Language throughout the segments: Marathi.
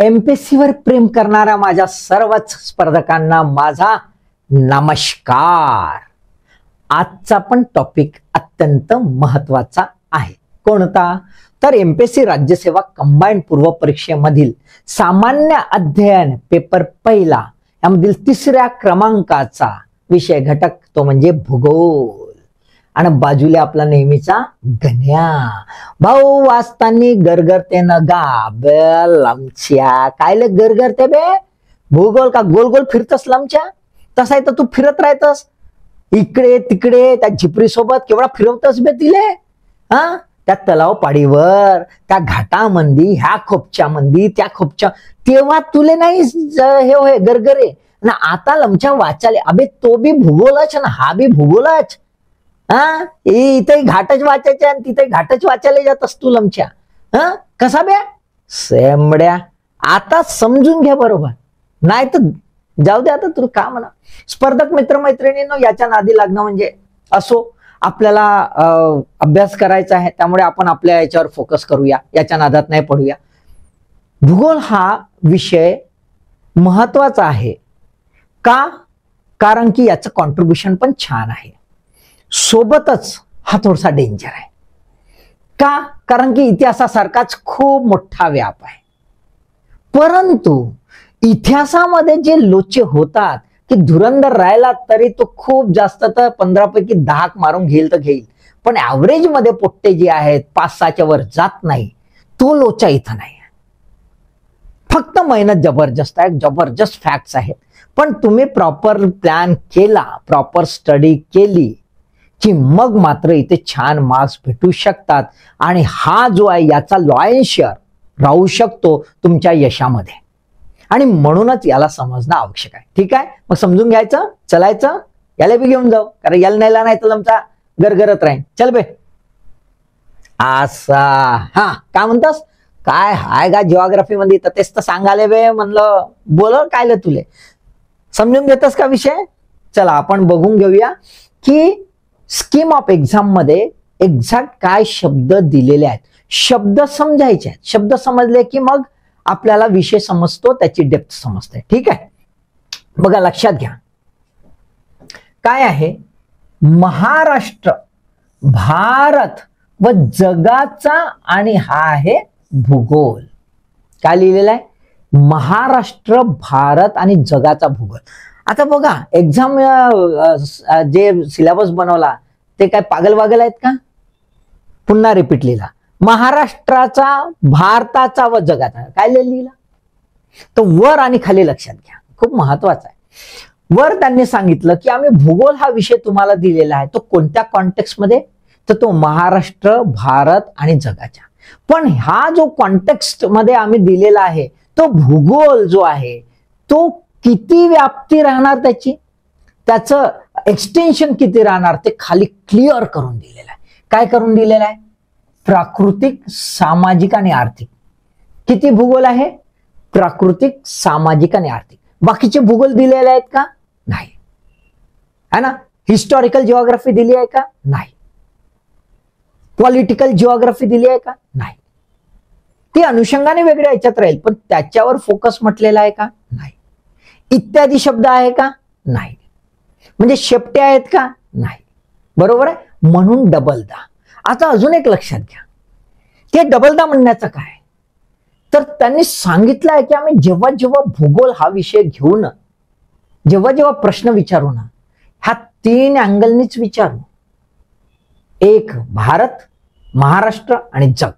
एमपीएससी वर प्रेम करणाऱ्या माझ्या सर्वच स्पर्धकांना माझा नमस्कार। आजचा पण टॉपिक अत्यंत महत्त्वाचा आहे। कोणता? तर एमपीएससी राज्यसेवा कंबाइंड पूर्व परीक्षेमधील सामान्य अध्ययन पेपर पहिला यामधील 3ऱ्या क्रमांकाचा विषय घटक तो म्हणजे भूगोल। आणि बाजूला आपला नेहमीचा गण्या भाऊ वाचतानी गरगरते न गा लमच्या कायले गरगरते बे भूगोल का गोल गोल फिरतस लमच्या तसा तर तू फिरत राहतस इकडे तिकडे त्या झिपरी सोबत केवढा फिरवतस बे तिले हा त्या तलाव पाडीवर त्या घाटामंदी ह्या खोपच्या मंदी त्या खोपच्या तेव्हा तुले नाही हे होय गरगरे ना आता लमच्या वाचाले अबे तो बी भूगोलच ना हा बी भूगोलच हा इथे घाटच वाचायचे आणि तिथे घाटच वाचायला जात असतो लमच्या हा कसा बे सेमड्या आता समजून घ्या बरोबर नाही तर जाऊ दे आता तुला का म्हणा। स्पर्धक मित्रमैत्रिणींनो याच्या नादी लागणं म्हणजे असो आपल्याला अभ्यास करायचा आहे त्यामुळे आपण आपल्या याच्यावर फोकस करूया याच्या नादात नाही पडूया। भूगोल हा विषय महत्वाचा आहे का कारण की याचं कॉन्ट्रीब्युशन पण छान आहे सोबतच हा थोडासा डेंजर आहे का कारण की इतिहासासारखाच खूप मोठा व्याप आहे परंतु इतिहासामध्ये जे लोचे होतात की धुरंधर राहिला तरी तो खूप जास्त तर 15 पैकी 10 मारून घेईल तर घेईल पण ऍव्हरेज मध्ये पोट्टे जे आहेत 5-6च्या वर जात नाही तो लोचा इथं नाही फक्त मेहनत जबरदस्त आहे जबरदस्त फॅक्ट्स आहेत पण तुम्ही प्रॉपर प्लॅन केला प्रॉपर स्टडी केली की मग मात्र इथे छान मार्क्स भेटू शकतात आणि हा जो आहे याचा लॉयन शेअर राहू शकतो तुमच्या यशामध्ये आणि म्हणूनच याला समजणं आवश्यक आहे। ठीक आहे मग समजून घ्यायचं चलायचं याला बी घेऊन जाऊ कारण याला नेला नाही तर आमचा गरगरत राहील चल बे असा हा काय म्हणतास काय हाय का जिओग्राफी मध्ये तर तेच तर सांगाले बे म्हणलं बोल कायले तुले समजून घेतस का विषय। चला आपण बघून घेऊया की स्कीम ऑफ एक्झाम मध्ये एक्झॅक्ट काय शब्द दिलेले आहेत शब्द समजायचे आहेत शब्द समजले की मग आपल्याला विषय समजतो त्याची डेप्थ समजते। ठीक आहे बघा लक्षात घ्या काय आहे महाराष्ट्र भारत व जगाचा आणि हा आहे भूगोल काय लिहिलेला आहे महाराष्ट्र भारत आणि जगाचा भूगोल। आता बघा एक्झाम जे सिलेबस बनवला ते काय पागल वागल आहेत का पुन्हा रिपीट लिहिला महाराष्ट्राचा भारताचा व जगाचा काय लिहिला तर वर आणि खाली लक्षात घ्या खूप महत्वाचं आहे। वर त्यांनी सांगितलं की आम्ही भूगोल हा विषय तुम्हाला दिलेला आहे तो कोणत्या कॉन्टेक्स्ट मध्ये तर तो महाराष्ट्र भारत आणि जगाच्या पण हा जो कॉन्टेक्स्ट मध्ये आम्ही दिलेला आहे तो भूगोल जो आहे तो किती व्याप्ती राहणार त्याची त्याचं एक्सटेन्शन किती राहणार ते खाली क्लिअर करून दिलेलं आहे। काय करून दिलेलं आहे प्राकृतिक सामाजिक आणि आर्थिक किती भूगोल आहे प्राकृतिक सामाजिक आणि आर्थिक बाकीचे भूगोल दिलेले आहेत का नाही है ना हिस्टॉरिकल जिओग्राफी दिली आहे का नाही पॉलिटिकल जिओग्राफी दिली आहे का नाही ती अनुषंगाने वेगळ्या याच्यात राहील पण त्याच्यावर फोकस म्हटलेला आहे का नाही इत्यादी शब्द आहे का नाही म्हणजे शेपटे आहेत का नाही बरोबर आहे म्हणून डबलदा। आता अजून एक लक्षात घ्या ते डबलदा म्हणण्याचं काय तर त्यांनी सांगितलं आहे की आम्ही जेव्हा जेव्हा भूगोल हा विषय घेऊ ना जेव्हा जेव्हा प्रश्न विचारू ना ह्या 3 अँगलनीच विचारू एक भारत महाराष्ट्र आणि जग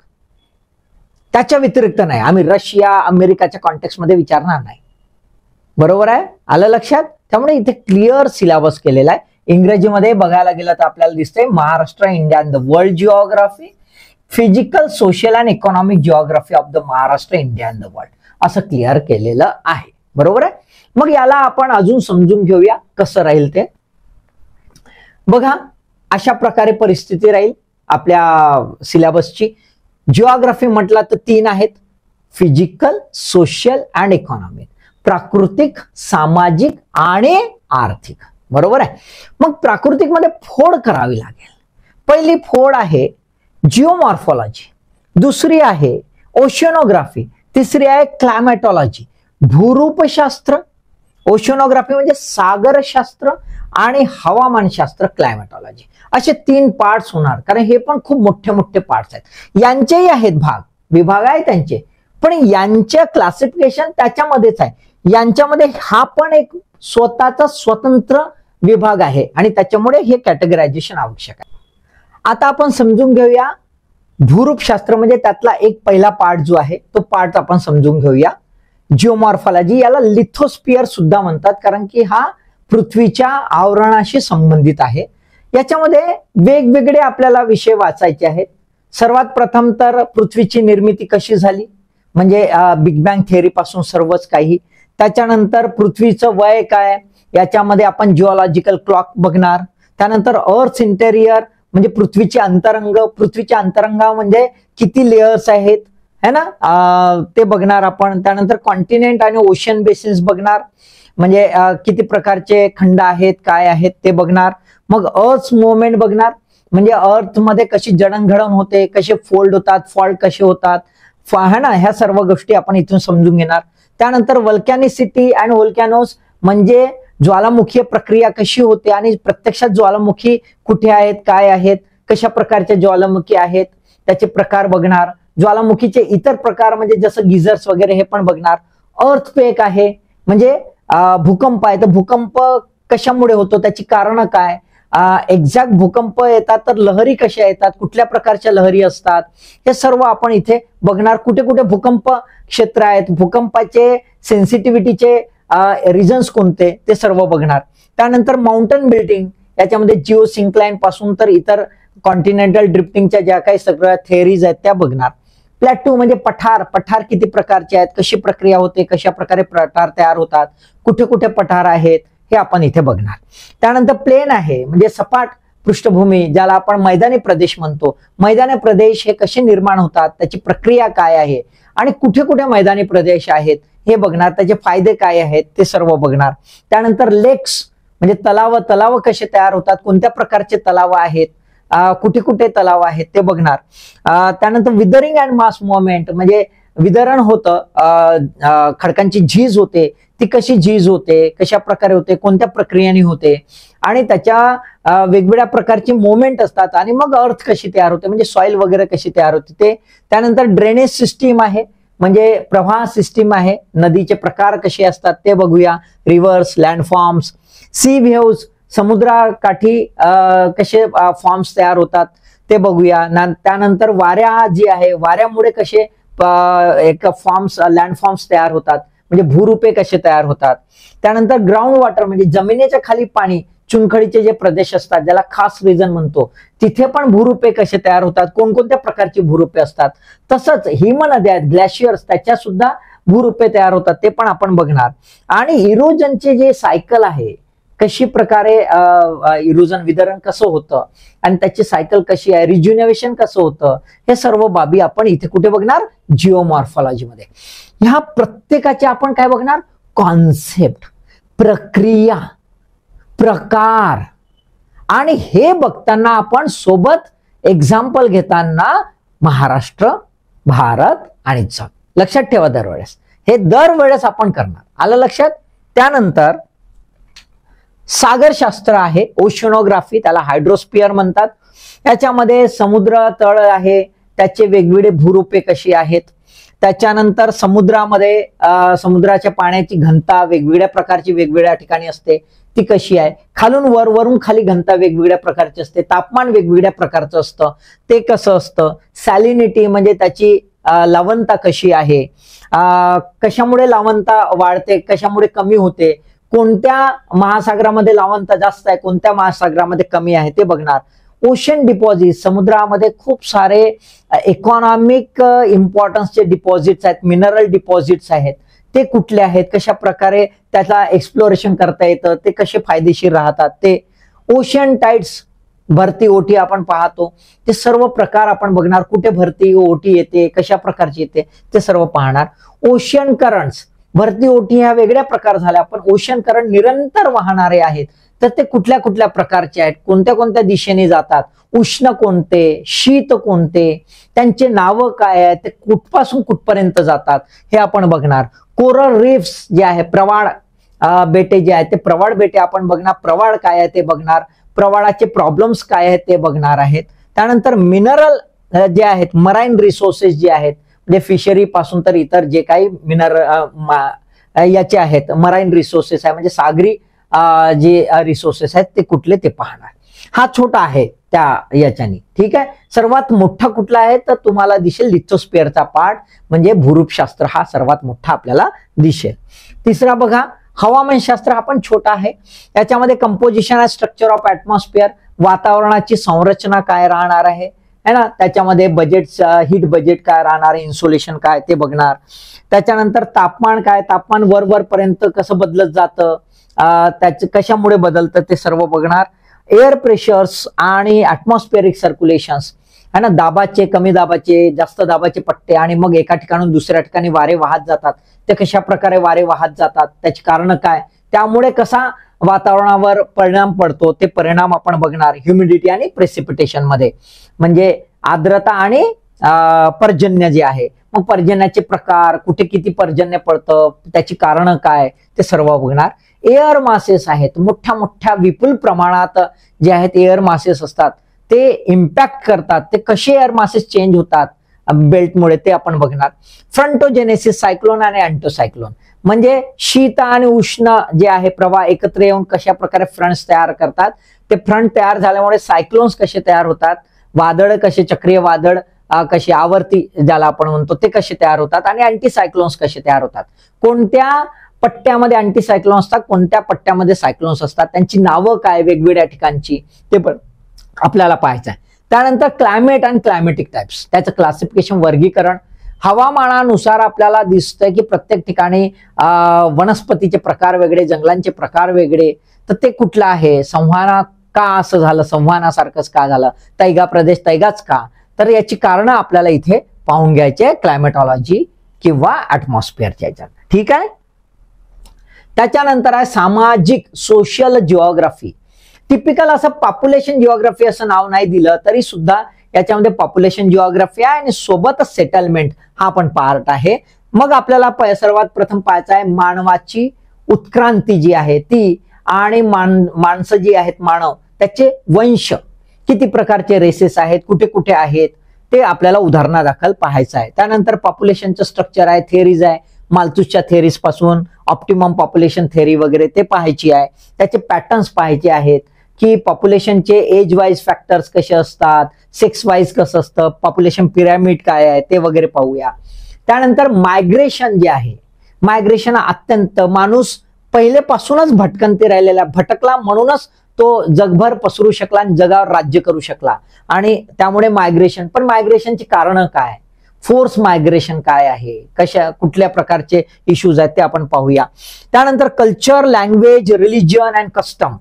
त्याच्या व्यतिरिक्त नाही आम्ही रशिया अमेरिकाच्या कॉन्टेक्स्ट मध्ये विचारणार नाही बरोबर आहे आलं लक्षात त्यामुळे इथे क्लिअर सिलेबस केलेला आहे। इंग्रजीमध्ये बघायला गेलं तर आपल्याला दिसतंय Maharashtra India in the world geography physical social and economic geography of the Maharashtra India in the world असं क्लिअर केलेलं आहे बरोबर आहे। मग याला आपण अजून समजून घेऊया कसं राहील ते बघा अशा प्रकारे परिस्थिती राहील आपल्या सिलेबसची। जिओग्राफी म्हटलं तर 3 आहेत फिजिकल सोशल अँड इकॉनॉमिक प्राकृतिक सामाजिक आणि आर्थिक बरोबर आहे। मग प्राकृतिक मध्ये फोड करावी लागेल पहिली फोड आहे जिओमॉर्फॉलॉजी दुसरी आहे ओशियनोग्राफी तिसरी आहे क्लायमॅटॉलॉजी, भूरूपशास्त्र. ओशनोग्राफी म्हणजे सागरशास्त्र आणि हवामानशास्त्र, क्लायमॅटॉलॉजी. असे 3 पार्ट्स होणार, कारण हे पण खूप मोठे मोठे पार्ट्स आहेत. यांचेही आहेत विभाग आहे त्यांचे, पण यांच्या क्लासिफिकेशन त्याच्यामध्येच आहे. यांच्यामध्ये हा पण एक स्वतःचा स्वतंत्र विभाग आहे आणि त्याच्यामुळे हे कॅटेगरायझेशन आवश्यक आहे. आता आपण समजून घेऊया भूरूपशास्त्र म्हणजे त्यातला एक पहिला पार्ट जो आहे तो पार्ट आपण समजून घेऊया. जिओमॉर्फॉलॉजी, याला लिथोस्फिअर सुद्धा म्हणतात, कारण की हा पृथ्वीच्या आवरणाशी संबंधित आहे. याच्यामध्ये वेगवेगळे आपल्याला विषय वाचायचे आहेत. सर्वात प्रथम तर पृथ्वीची निर्मिती कशी झाली, म्हणजे बिग बँग थेअरी पासून सर्वच काही. त्याच्यानंतर पृथ्वीचं वय काय, याच्यामध्ये आपण जिओलॉजिकल क्लॉक बघणार. त्यानंतर अर्थ इंटेरियर म्हणजे पृथ्वीचे अंतरंग, पृथ्वीच्या अंतरंगा म्हणजे किती लेयर्स आहेत है ना, ते बघणार आपण. त्यानंतर कॉन्टिनेंट आणि ओशन बेसिन्स बघणार, म्हणजे किती प्रकारचे खंड आहेत, काय आहेत ते बघणार. मग अर्थ मुवमेंट बघणार, म्हणजे अर्थ मध्ये कशी जडणघडण होते, कसे फोल्ड होतात, फॉल्ट कसे होतात है ना, ह्या सर्व गोष्टी आपण इथून समजून घेणार. त्यानंतर वल्कॅनिसिटी अँड व्होल्कॅनोज म्हणजे ज्वालामुखी प्रक्रिया कशी होते आणि प्रत्यक्षात ज्वालामुखी कुठे आहेत, काय आहेत, कशा प्रकारच्या ज्वालामुखी आहेत, त्याचे प्रकार बघणार. ज्वालामुखीचे इतर प्रकार म्हणजे जसं गिझर्स वगैरे हे पण बघणार. अर्थक्वेक आहे म्हणजे भूकंप आहे, तर भूकंप कशामुळे होतो, त्याची कारणं काय, एक्झॅक्ट भूकंप येतात तर लहरी कशा येतात, कुठल्या प्रकारच्या लहरी असतात, हे सर्व आपण इथे बघणार. कुठे कुठे भूकंप क्षेत्र आहेत, भूकंपाचे सेन्सिटिव्हिटीचे रिझन्स कोणते, ते सर्व बघणार. त्यानंतर माउंटन बिल्डिंग, याच्यामध्ये जिओ सिंक्लाइन पासून तर इतर कॉन्टिनेंटल ड्रिफ्टिंगच्या ज्या काही सगळ्या थेअरीज आहेत त्या बघणार. प्लॅटू म्हणजे पठार किती प्रकारचे आहेत, कशी प्रक्रिया होते, कशा प्रकारे पठार तयार होतात, कुठे कुठे पठार आहेत हे आपण इथे बघणार. त्यानंतर प्लेन आहे म्हणजे सपाट पृष्ठभूमी, ज्याला आपण मैदानी प्रदेश म्हणतो. मैदानी प्रदेश हे कसे निर्माण होतात, त्याची प्रक्रिया काय आहे आणि कुठे कुठे मैदानी प्रदेश आहेत हे बघणार. त्याचे फायदे काय आहेत ते सर्व बघणार. त्यानंतर लेक्स म्हणजे तलाव कसे तयार होतात, कोणत्या प्रकारचे तलाव आहेत, कुठे कुठे तलाव आहेत ते बघणार. त्यानंतर विदरिंग अँड मास मुवमेंट म्हणजे विदरण होतं, खडकांची झीज होते, ती कशी झीज होते, कशा प्रकारे होते, कोणत्या प्रक्रियेने होते आणि त्याच्या वेगवेगळ्या प्रकारची मुवमेंट असतात. आणि मग अर्थ कशी तयार होते म्हणजे सॉइल वगैरे कशी तयार होते ते. त्यानंतर ड्रेनेज सिस्टीम आहे म्हणजे प्रवाह सिस्टीम आहे, नदीचे प्रकार कसे असतात ते बघूया. रिव्हर्स, लँडफॉर्म्स, सी व्हेव्स समुद्राकाठी कसे फॉर्म्स तयार होतात ते बघूया. त्यानंतर वाऱ्या जी आहे, वाऱ्यामुळे कसे एक फॉर्म्स लँडफॉर्म्स तयार होतात म्हणजे भूरूपे कसे तयार होतात. त्यानंतर ग्राउंड वॉटर म्हणजे जमिनीच्या खाली पाणी, चुनखडीचे जे प्रदेश असतात ज्याला खास रिजन म्हणतो, तिथे पण भूरूपे कसे तयार होतात, कोणकोणत्या प्रकारची भूरूपे असतात. तसंच हिमनद्या आहेत, ग्लॅशियर्स, त्याच्या सुद्धा भूरूपे तयार होतात ते पण आपण बघणार. आणि इरोजनचे जे सायकल आहे, कशी प्रकारे इरोजन विदरण कसं होतं आणि त्याची सायकल कशी आहे, रिज्युनेशन कसं होतं, हे सर्व बाबी आपण इथे कुठे बघणार, जिओमॉर्फॉलॉजी मध्ये. ह्या प्रत्येकाचे आपण काय बघणार, कॉन्सेप्ट, प्रक्रिया, प्रकार. आणि हे बघताना आपण सोबत एक्झाम्पल घेताना महाराष्ट्र, भारत आणि जग लक्षात ठेवा. दरवेळेस हे दरवेळेस आपण करणार, आलं लक्षात. त्यानंतर सागरशास्त्र आहे, ओशनोग्राफी, त्याला हायड्रोस्फिअर म्हणतात. याच्यामध्ये समुद्र तळ आहे, त्याचे वेगवेगळे भूरूपे कशी आहेत. त्याच्यानंतर समुद्रामध्ये समुद्राच्या पाण्याची घनता वेगवेगळ्या प्रकारची वेगवेगळ्या ठिकाणी असते, ती कशी आहे. खालून वर, वरून खाली घनता वेगवेगळ्या प्रकारची असते. तापमान वेगवेगळ्या प्रकारचं असतं, ते कसं असतं. सॅलिनिटी म्हणजे त्याची लवणता कशी आहे, कशामुळे लवणता वाढते, कशामुळे कमी होते, कोणत्या महासागरामध्ये लवणता जास्त आहे, कोणत्या महासागरामध्ये कमी आहे ते बघणार. ओशन डिपॉझिट, समुद्रामध्ये खूप सारे इकॉनॉमिक इम्पॉर्टन्सचे डिपॉझिट्स आहेत, मिनरल डिपॉझिट्स आहेत, ते कुठले आहेत, कशा प्रकारे त्याचा एक्सप्लोरेशन करता येतं, ते कसे फायदेशीर राहतात ते. ओशन टाइड्स, भरती ओटी आपण पाहतो, ते सर्व प्रकार आपण बघणार. कुठे भरती ओटी येते, कशा प्रकारची येते ते सर्व पाहणार. ओशन करंट्स भरती ओटी ह्या वेगळ्या प्रकार झाल्या, पण ओशन करंट निरंतर वाहणारे आहेत. तर ते कुठल्या कुठल्या प्रकारचे आहेत, कोणत्या कोणत्या दिशेने जातात, उष्ण कोणते, शीत कोणते, त्यांचे नावं काय आहेत, ते कुठपासून कुठपर्यंत जातात हे आपण बघणार. कोरल रीफ्स जे आहे, प्रवाळ बेटे जे आहेत ते प्रवाळ बेटे आपण बघणार. प्रवाळ काय आहे ते बघणार, प्रवाळाचे प्रॉब्लेम्स काय आहेत ते बघणार आहेत. त्यानंतर मिनरल जे आहेत, मराईन रिसोर्सेस जे आहेत, म्हणजे फिशरी पासून तर इतर जे काही याचे आहेत मराईन रिसोर्सेस आहे, म्हणजे सागरी जे रिसोर्सेस आहेत ते कुठले ते पाहणार. हा छोटा आहे त्या याच्यानी. ठीक आहे. सर्वात मोठा कुठला आहे तर तुम्हाला दिसेल लिथोस्फिअरचा पार्ट, म्हणजे भूरूपशास्त्र हा सर्वात मोठा आपल्याला दिसेल. तिसरा बघा, हवामानशास्त्र हा पण छोटा आहे. याच्यामध्ये composition and structure of atmosphere, वातावरणाची संरचना काय राहणार आहे है ना, त्याच्यामध्ये बजेट, हीट बजेट काय राहणार आहे, इन्सुलेशन काय ते बघणार. त्याच्यानंतर तापमान काय, तापमान वर पर्यंत कसं बदलत जातं, त्याचे कशामुळे बदलतं ते सर्व बघणार. एअर प्रेशर्स आणि ऍटमॉस्फिअरिक सर्क्युलेशन्स है ना, दाबाचे, कमी दाबाचे, जास्त दाबाचे पट्टे, आणि मग एका ठिकाणून दुसऱ्या ठिकाणी वारे वाहत जातात, ते कशा प्रकारे वारे वाहत जातात, त्याची कारण काय, त्यामुळे कसा वातावरणावर परिणाम पडतो, ते परिणाम आपण बघणार. ह्युमिडिटी आणि प्रेसिपिटेशन मध्ये, म्हणजे आर्द्रता आणि पर्जन्य जे आहे, मग पर्जन्याचे प्रकार, कुठे किती पर्जन्य पडतं, त्याची कारण काय, ते सर्व बघणार. एअर मासेस आहेत, मोठ्या मोठ्या विपुल प्रमाणात जे आहेत एअर मासेस असतात, ते इम्पॅक्ट करतात, ते कसे एअर मासेस चेंज होतात बेल्टमुळे ते आपण बघणार. फ्रंटोजेनेसिस, सायक्लोन आणि अँटोसायक्लोन, म्हणजे शीत आणि उष्ण जे आहे प्रवाह एकत्र येऊन कशा प्रकारे फ्रंट्स तयार करतात, ते फ्रंट तयार झाल्यामुळे सायक्लोन्स कसे तयार होतात, वादळ कसे, चक्रीय वादळ कशी, आवर्ती ज्याला आपण म्हणतो ते कसे तयार होतात, आणि अँटी सायक्लोन्स कसे तयार होतात, कोणत्या पट्ट्यामध्ये अँटी सायक्लोन्स असतात, कोणत्या पट्ट्यामध्ये सायक्लोन्स असतात, त्यांची नावं काय वेगवेगळ्या ठिकाणची ते पण आपल्याला पाहायचं आहे. त्यानंतर क्लायमेट आणि क्लायमेटिक टाइप्स, त्याचं क्लासिफिकेशन, वर्गीकरण. हवामानानुसार आपल्याला दिसतंय की प्रत्येक ठिकाणी वनस्पतीचे प्रकार वेगळे, जंगलांचे प्रकार वेगळे, तर ते कुठलं आहे, संवहना का असं झालं, संवहनासारखंच का झालं, तैगा प्रदेश तैगाच का, तर याची कारणं आपल्याला इथे पाहून घ्यायचे क्लायमेटॉलॉजी किंवा ऍटमॉस्फिअरच्या याच्यात. ठीक आहे. त्याच्यानंतर आहे सामाजिक, सोशल जिओग्राफी. टिपिकल असं पॉप्युलेशन जिओग्राफी असं नाव नाही दिलं तरी सुद्धा याच्यामध्ये पॉप्युलेशन जिओग्राफी आहे आणि सोबतच सेटलमेंट हा पण पार्ट आहे. मग आपल्याला सर्वात प्रथम पाहायचं आहे मानवाची उत्क्रांती जी आहे ती, आणि माणसं जी आहेत, मानव, त्याचे वंश, किती प्रकारचे रेसेस आहेत, कुठे कुठे आहेत, ते आपल्याला उदाहरणादाखल पाहायचं आहे. त्यानंतर पॉप्युलेशनचं स्ट्रक्चर आहे, थेअरीज आहे, माल्थुसच्या थेअरीज पासून ऑप्टिमम पॉप्युलेशन थेअरी वगैरे ते पाहायची आहे. त्याचे पॅटर्न्स पाहायचे आहेत की पॉप्युलेशनचे एज वाईज फॅक्टर्स कसे असतात, सेक्स वाईज कसं असतं, पॉप्युलेशन पिरॅमिड काय आहे ते वगैरे पाहूया. त्यानंतर मायग्रेशन जे आहे, मायग्रेशन अत्यंत, माणूस पहिलेपासूनच भटकंती राहिलेला, भटकला म्हणूनच तो जगभर पसरू शकला आणि जगावर राज्य करू शकला, आणि त्यामुळे मायग्रेशन. पण मायग्रेशनची कारणं काय, फोर्स मायग्रेशन काय आहे, कशा कुठल्या प्रकारचे इश्यूज आहेत ते आपण पाहूया. त्यानंतर culture, language, religion and custom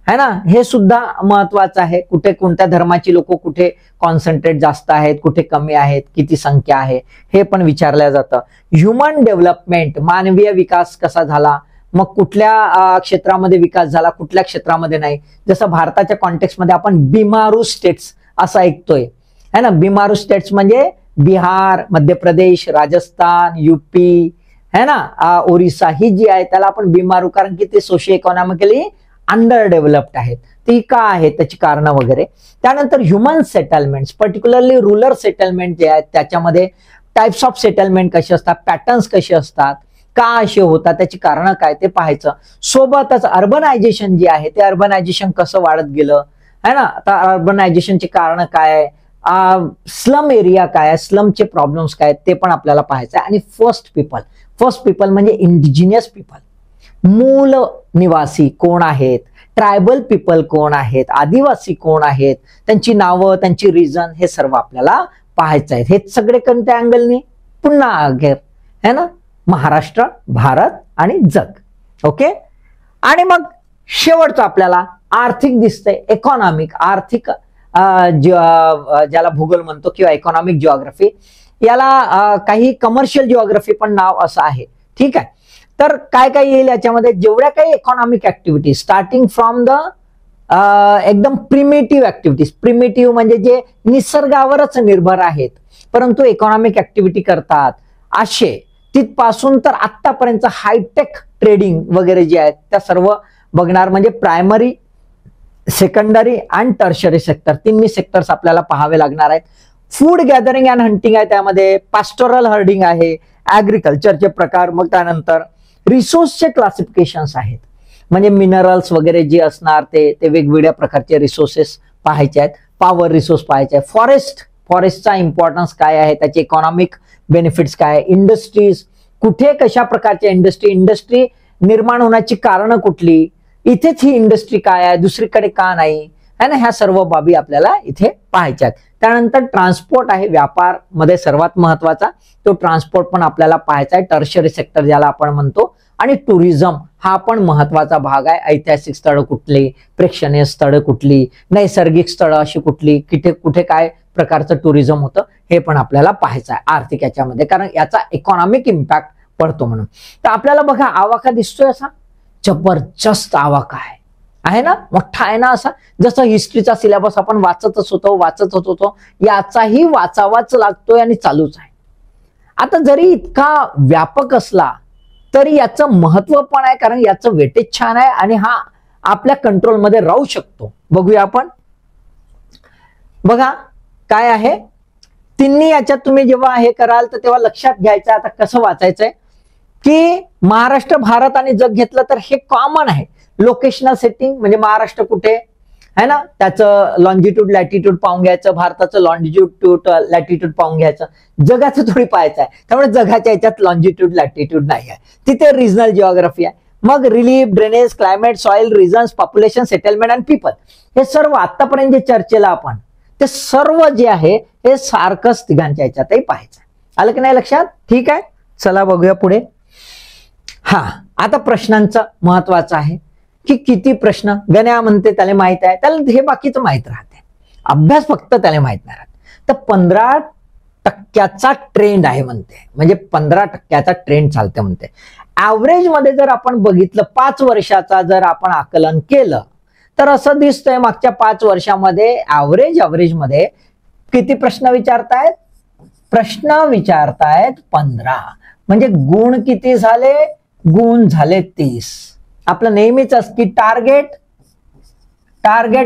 है ना, हे सुद्धा महत्वाचं आहे. कुठे कोणत्या धर्माची लोक कुठे कॉन्सन्ट्रेट जास्त आहेत, कुठे कमी आहेत, किती संख्या आहे, हे पण विचारलं जातं. ह्युमन डेव्हलपमेंट, मानवीय विकास कसा झाला, मग कुठल्या क्षेत्रामध्ये विकास झाला, कुठल्या क्षेत्रामध्ये नाही. जसं भारताच्या कॉन्टेक्स्टमध्ये आपण बिमारू स्टेट्स असं ऐकतोय है ना, बिमारू स्टेट्स म्हणजे बिहार, मध्य प्रदेश, राजस्थान, यूपी है ना, ओरिसा, ही जी आहे त्याला आपण बिमारू, कारण की ते सोशिओ इकॉनॉमिकली अंडर डेव्हलप्ड आहेत. ती का आहेत, त्याची कारणं वगैरे. त्यानंतर human settlement, particularly rural settlement जे आहेत त्याच्यामध्ये टाइप्स ऑफ सेटलमेंट कसे असतात, पॅटर्न्स कसे असतात, का असे होतात, त्याची कारणं काय ते पाहायचं. सोबतच अर्बनायझेशन जे आहे ते अर्बनायझेशन कसं वाढत गेलं है ना, आता अर्बनायझेशनची कारणं काय, स्लम एरिया काय, स्लमचे प्रॉब्लेम्स काय ते पण आपल्याला पाहायचं आहे. आणि फर्स्ट पीपल म्हणजे इंडिजिनियस पीपल, मूल निवासी कोण आहेत, ट्रायबल पीपल कोण आहेत, आदिवासी कोण आहेत, त्यांची नावं, त्यांची रिजन, हे सर्व आपल्याला पाहायचं आहे. हे सगळे कोणत्या अँगलने, पुन्हा घेर है ना, महाराष्ट्र, भारत आणि जग. ओके. आणि मग शेवटचं आपल्याला आर्थिक दिसतंय, इकॉनॉमिक, आर्थिक, ज्याला भूगोल म्हणतो किंवा इकॉनॉमिक जिओग्राफी, याला काही कमर्शियल जिओग्राफी पण नाव असं आहे. ठीक आहे. तर काय काय येईल याच्यामध्ये, जेवढ्या काही economic activity starting from the एकदम प्रिमेटिव्ह ऍक्टिव्हिटीज, प्रिमेटिव्ह म्हणजे जे निसर्गावरच निर्भर आहेत परंतु इकॉनॉमिक ऍक्टिव्हिटी करतात असे, तिथपासून तर आतापर्यंत हायटेक ट्रेडिंग वगैरे जे आहेत त्या सर्व बघणार. म्हणजे प्रायमरी, सेकंडरी आणि टर्शरी सेक्टर, तिन्ही सेक्टर्स आपल्याला पाहावे लागणार आहेत. फूड गॅदरिंग अँड हंटिंग आहे त्यामध्ये, पास्टोरल हर्डिंग आहे, ऍग्रिकल्चरचे प्रकार, मग त्यानंतर रिसोर्सचे क्लासिफिकेशन्स आहेत, म्हणजे मिनरल्स वगैरे जे असणार ते वेगवेगळ्या प्रकारचे रिसोर्सेस पाहायचे आहेत, पॉवर रिसोर्स पाहायचे आहे, फॉरेस्टचा इम्पॉर्टन्स काय आहे, त्याचे इकॉनॉमिक बेनिफिट्स काय, इंडस्ट्रीज कुठे कशा प्रकारच्या इंडस्ट्री निर्माण होण्याची कारणं कुठली, इथेच ही इंडस्ट्री काय आहे दुसरीकडे का नाही है ना, ह्या सर्व बाबी आपल्याला इथे पाहायच्या आहेत. त्यानंतर ट्रान्सपोर्ट आहे, व्यापार मध्ये सर्वात महत्वाचा तो ट्रान्सपोर्ट पण आपल्याला पाहायचा आहे, टर्शरी सेक्टर ज्याला आपण म्हणतो. आणि टुरिझम हा पण महत्वाचा भाग आहे, ऐतिहासिक स्थळं कुठली, प्रेक्षणीय स्थळं कुठली, नैसर्गिक स्थळं अशी कुठली, कुठे काय प्रकारचं टुरिझम होतं हे पण आपल्याला पाहायचं आहे आर्थिक याच्यामध्ये, कारण याचा इकॉनॉमिक इम्पॅक्ट पडतो म्हणून. तर आपल्याला बघा आवाका दिसतोय, असा जबरदस्त आवाका आहे ना, मोठा आहे ना असा, जसं हिस्ट्रीचा सिलेबस आपण वाचतच होतो याचाही वाचावाच लागतोय आणि चालूच आहे. आता जरी इतका व्यापक असला तरी याचं महत्व पण आहे, कारण याचं वेटेज छान आहे आणि हा आपल्या कंट्रोलमध्ये राहू शकतो. बघूया आपण, बघा काय आहे, तिन्ही याच्यात तुम्ही जेव्हा हे कराल तर तेव्हा लक्षात घ्यायचं आता कसं वाचायचंय की महाराष्ट्र, भारत आणि जग घेतलं तर हे कॉमन आहे. लोकेशनल सेटिंग म्हणजे महाराष्ट्र कुठे आहे ना, त्याचं लॉन्जिट्यूड लॅटिट्यूड पाहून घ्यायचं, भारताचं लॉन्जिट्यूड लॅटिट्यूड पाहून घ्यायचं, जगाचं थोडी पाहायचं आहे, त्यामुळे जगाच्या याच्यात लॉन्जिट्यूड लॅटिट्यूड नाही आहे, तिथे रिजनल जिओग्राफी आहे. मग relief, drainage, climate, soil, regions, population, settlement and people, हे सर्व आतापर्यंत जे चर्चेला आपण ते सर्व जे आहे हे सारखंच तिघांच्या याच्यातही पाहायचं. आलं की नाही लक्षात? ठीक आहे, चला बघूया पुढे. हा, आता प्रश्नांचं महत्वाचं आहे की किती प्रश्न गण्या म्हणते त्याला माहित आहे, त्याला हे बाकीचं माहित राहते, अभ्यास फक्त त्याला माहित नाही राहत. तर 15% ट्रेंड आहे म्हणते, म्हणजे 15% ट्रेंड चालते म्हणते. ऍव्हरेज मध्ये जर आपण बघितलं 5 वर्षाचा जर आपण आकलन केलं तर असं दिसतंय मागच्या 5 वर्षामध्ये ऍव्हरेज मध्ये किती प्रश्न विचारतायत, 15. म्हणजे गुण किती झाले, गुण झाले 30. आपलं नेहमीच की target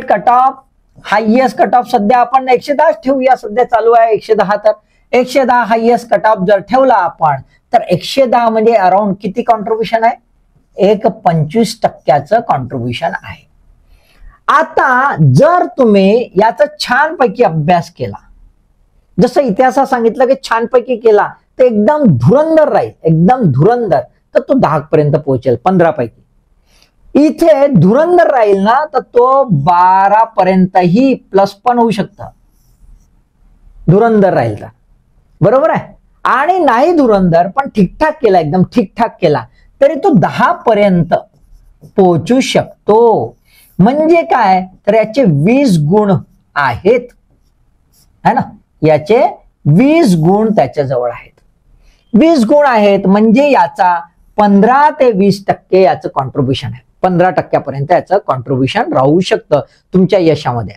cut off, highest cut off सध्या आपण 110 ठेवूया, सध्या चालू आहे 110, तर 110 हायएस्ट कट ऑफ जर ठेवला आपण तर 110 म्हणजे अराउंड किती कॉन्ट्रीब्युशन आहे, 25% कॉन्ट्रीब्युशन आहे. आता जर तुम्ही याचा छानपैकी अभ्यास केला, जसं इतिहासात सांगितलं की छानपैकी केला तर एकदम धुरंधर राहील, एकदम धुरंधर, तर तो 10 पर्यंत पोहोचेल 15 पैकी. इथे धुरंधर राहील ना तर तो 12 पर्यंतही प्लस पण होऊ शकतं, धुरंधर राहील तर, बरोबर आहे. आणि नाही धुरंधर पण ठीकठाक केला, एकदम ठीकठाक केला तरी तो 10 पर्यंत पोहोचू शकतो. म्हणजे काय, तर याचे 20 गुण आहेत है ना, याचे 20 गुण त्याच्याजवळ आहेत. 20 गुण आहेत म्हणजे याचा 15 ते 20% याचं कॉन्ट्रीब्युशन आहे, 15% याचं कॉन्ट्रीब्युशन राहू शकतं तुमच्या यशामध्ये.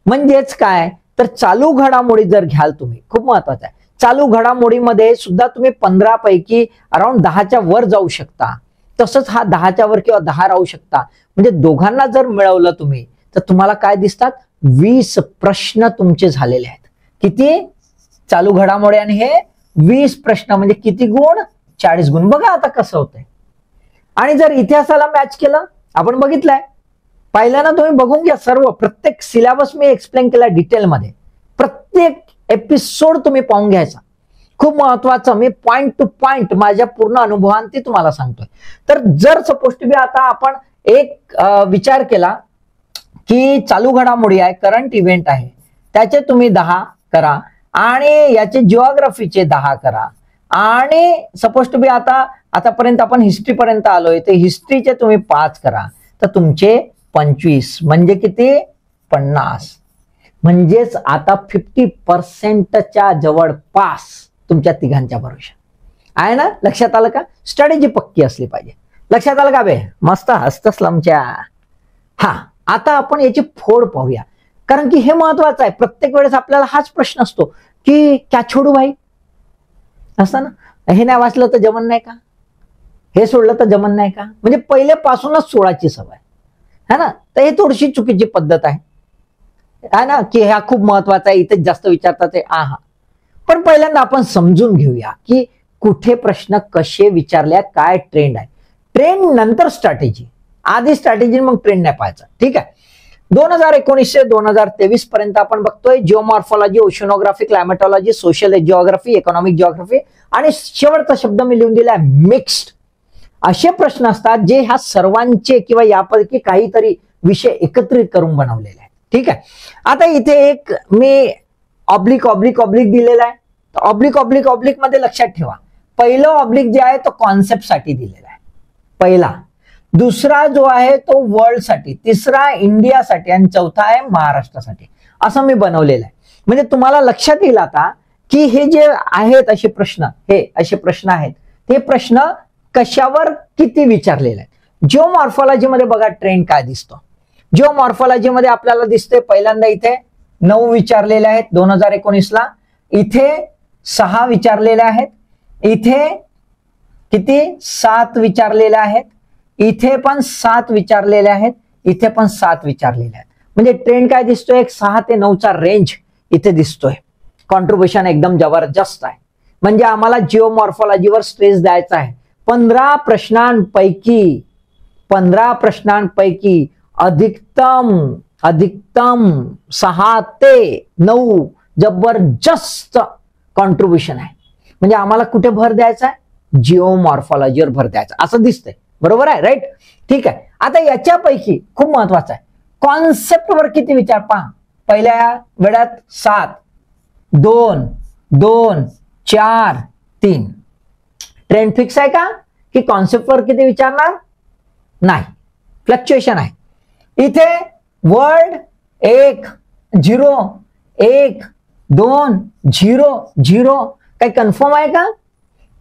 म्हणजेच काय, तर चालू घडामोडी जर घ्याल तुम्ही, खूप महत्वाचं आहे, चालू घडामोडीमध्ये सुद्धा तुम्ही 15 पैकी अराउंड 10च्या वर जाऊ शकता, तसंच हा 10च्या वर किंवा 10 राहू शकता. म्हणजे दोघांना जर मिळवलं तुम्ही तर तुम्हाला काय दिसतात, 20 प्रश्न तुमचे झालेले आहेत. किती चालू घडामोडी आणि हे 20 प्रश्न म्हणजे किती गुण, 40 गुण. बघा आता कसं होतंय. आणि जर इतिहासाला मॅच केलं, आपण बघितलंय, पाहिलं ना तुम्ही, बघून घ्या सर्व, प्रत्येक सिलेबस मी एक्सप्लेन केला डिटेलमध्ये, प्रत्येक एपिसोड तुम्ही पाहून घ्यायचा, खूप महत्वाचं. मी पॉइंट टू पॉइंट माझ्या पूर्ण अनुभवांती तुम्हाला सांगतोय. तर जर सपोज टू बी आता आपण एक विचार केला की चालू घडामोडी आहे, करंट इव्हेंट आहे, त्याचे तुम्ही 10 करा आणि याचे जिओग्राफीचे 10 करा, आणि सपोज टू बी आतापर्यंत आपण हिस्ट्री पर्यंत आलोय, ते हिस्ट्रीचे तुम्ही 5 करा, तर तुमचे 25 म्हणजे किती, 50. म्हणजेच आता 50%च्या जवळपास तुमच्या तिघांच्या भरोशा. आहे ना? लक्षात आलं का? स्ट्रॅटेजी पक्की असली पाहिजे. लक्षात आलं का बे? मस्त हसतस लमच्या. हा, आता आपण याची फोड पाहूया, कारण की हे महत्वाचं आहे. प्रत्येक वेळेस आपल्याला हाच प्रश्न असतो की क्या छोडू भाई, असं ना, हे नाही वाचलं तर जमन नाही का, हे सोडलं तर जमन नाही का, म्हणजे पहिल्यापासूनच सोडायची सवय है ना. तर हे थोडीशी चुकीची पद्धत आहे ना, की ह्या खूप महत्वाचा आहे, इथेच जास्त विचारतात ते. हा, पण पहिल्यांदा आपण समजून घेऊया की कुठे प्रश्न कसे विचारल्या, काय ट्रेंड आहे. ट्रेंड नंतर स्ट्रॅटेजी, आधी स्ट्रॅटेजी मग ट्रेंड नाही पाहायचं. ठीक आहे. 2019 ते 2023 पर्यंत आपण बघतोय geomorphology, oceanography, climatology, social geography, economic geography आणि शेवटचा शब्द मी लिहून दिला मिक्स्ड. असे प्रश्न असतात जे ह्या सर्वांचे किंवा यापैकी काहीतरी विषय एकत्रित करून बनवलेले आहेत. ठीक आहे. आता इथे एक मी ऑब्लिक ऑब्लिक ऑब्लिक दिलेला आहे. ऑब्लिक ऑब्लिक ऑब्लिक मध्ये लक्षात ठेवा, पहिलं ऑब्लिक जे आहे तो कॉन्सेप्ट साठी दिलेला आहे पहिला, दुसरा जो आहे तो वर्ल्ड साठी, तिसरा इंडियासाठी आणि चौथा आहे महाराष्ट्रासाठी. असं मी बनवलेलं आहे. म्हणजे तुम्हाला लक्षात येईल आता की हे जे आहेत असे प्रश्न, हे असे प्रश्न आहेत, ते प्रश्न कशावर किती विचारलेले आहेत. जिओमॉर्फॉलॉजी मध्ये बघा ट्रेंड काय दिसतो. जिओमॉर्फॉलॉजी मध्ये आपल्याला दिसते पहिल्यांदा इथे 9 विचारलेले आहेत 2019 ला, इथे 6 विचारलेले आहेत, इथे किती 7 विचारलेले आहेत, इथे पण 7 विचारलेले आहेत, इथे पण 7 विचारलेले आहेत. म्हणजे ट्रेंड काय दिसतोय, एक 6 ते 9चा रेंज इथे दिसतोय. कॉन्ट्रीब्युशन एकदम जबरदस्त आहे. म्हणजे आम्हाला जिओमॉर्फॉलॉजीवर स्ट्रेस द्यायचा आहे. 15 प्रश्नांपैकी अधिकतम 6 ते 9 जबरदस्त कॉन्ट्रीब्युशन आहे. म्हणजे आम्हाला कुठे भर द्यायचा आहे, जिओमॉर्फॉलॉजीवर भर द्यायचा असं दिसतंय. बरोबर आहे, राईट. ठीक आहे. आता याच्यापैकी खूप महत्वाचं आहे, कॉन्सेप्ट वर किती विचार पहा. पहिल्या वेळात 7, 2, 2, 4, 3. ट्रेंड फिक्स आहे का की कॉन्सेप्ट वर किती विचारणार? नाही, फ्लक्च्युएशन आहे. इथे वर्ल्ड 1, 0, 1, 2, 0, 0 काही कन्फर्म आहे का?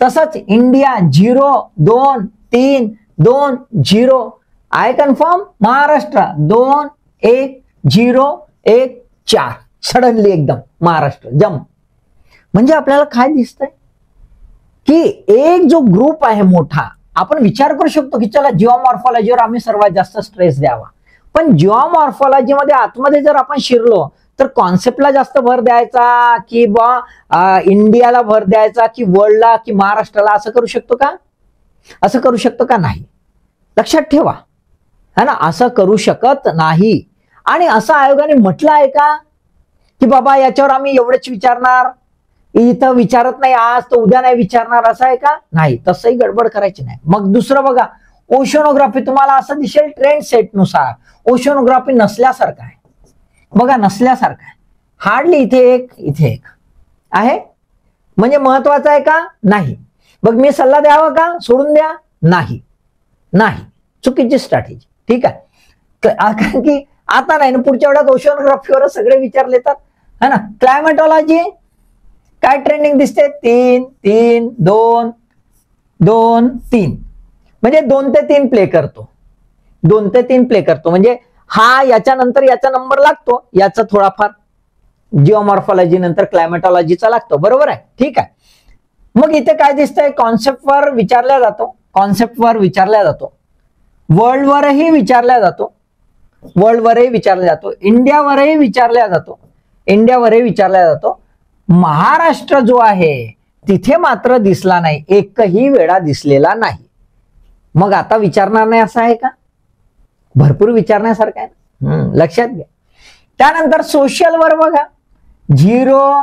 तसंच इंडिया 0, 2, 3, 2, 0 आहे कन्फर्म. महाराष्ट्र 2, 1, 0, 1, 4 सडनली एकदम महाराष्ट्र जम्प. म्हणजे आपल्याला काय दिसतंय की एक जो ग्रुप आहे मोठा, आपण विचार करू शकतो की चला जिओमॉर्फॉलॉजीवर आम्ही सर्वात जास्त स्ट्रेस द्यावा, पण जिओमॉर्फॉलॉजी मध्ये आतमध्ये जर आपण शिरलो तर कॉन्सेप्टला जास्त भर द्यायचा की इंडियाला भर द्यायचा की वर्ल्डला की महाराष्ट्राला, असं करू शकतो का? असं करू शकतो का? नाही. लक्षात ठेवा है ना, असं करू शकत नाही. आणि असं आयोगाने म्हटलं आहे का की बाबा याच्यावर आम्ही एवढंच विचारणार, इथं विचारत नाही आज तर उद्या नाही विचारणार, असं आहे का? नाही, तसंही गडबड करायची नाही. मग दुसरं बघा, ओशनोग्राफी. तुम्हाला असं दिसेल ट्रेंड सेट नुसार ओशनोग्राफी नसल्यासारखं आहे. बघा नसल्यासारखं आहे, हार्डली इथे एक आहे. म्हणजे महत्वाचं आहे का? नाही. बघ मी सल्ला द्यावा का? सोडून द्या? नाही, नाही, चुकीची स्ट्रॅटेजी. ठीक आहे. कारण की आता नाही ना, पुढच्या वेळात ओशनोग्राफीवर सगळे विचारले तर है ना. क्लायमेटॉलॉजी काय ट्रेंडिंग दिसते? 3, 3, 2, 2, 3. म्हणजे 2 ते 3 प्ले करतो, 2 ते 3 प्ले करतो. म्हणजे हा याच्यानंतर याचा नंबर लागतो, याचा थोडाफार जिओमॉर्फॉलॉजी नंतर क्लायमेटॉलॉजीचा लागतो. बरोबर आहे. ठीक आहे. मग इथे काय दिसतंय, कॉन्सेप्टवर विचारला जातो, कॉन्सेप्टवर विचारला जातो, वर्ल्डवरही विचारला जातो, वर्ल्डवरही विचारला जातो, इंडियावरही विचारला जातो, इंडियावरही विचारला जातो. महाराष्ट्र जो आहे तिथे मात्र दिसला नाही, एकही वेळा दिसलेला नाही. मग आता विचारणार नाही असं आहे का? भरपूर विचारण्यासारखं आहे. लक्षात घ्या. त्यानंतर सोशल वर बघा 0,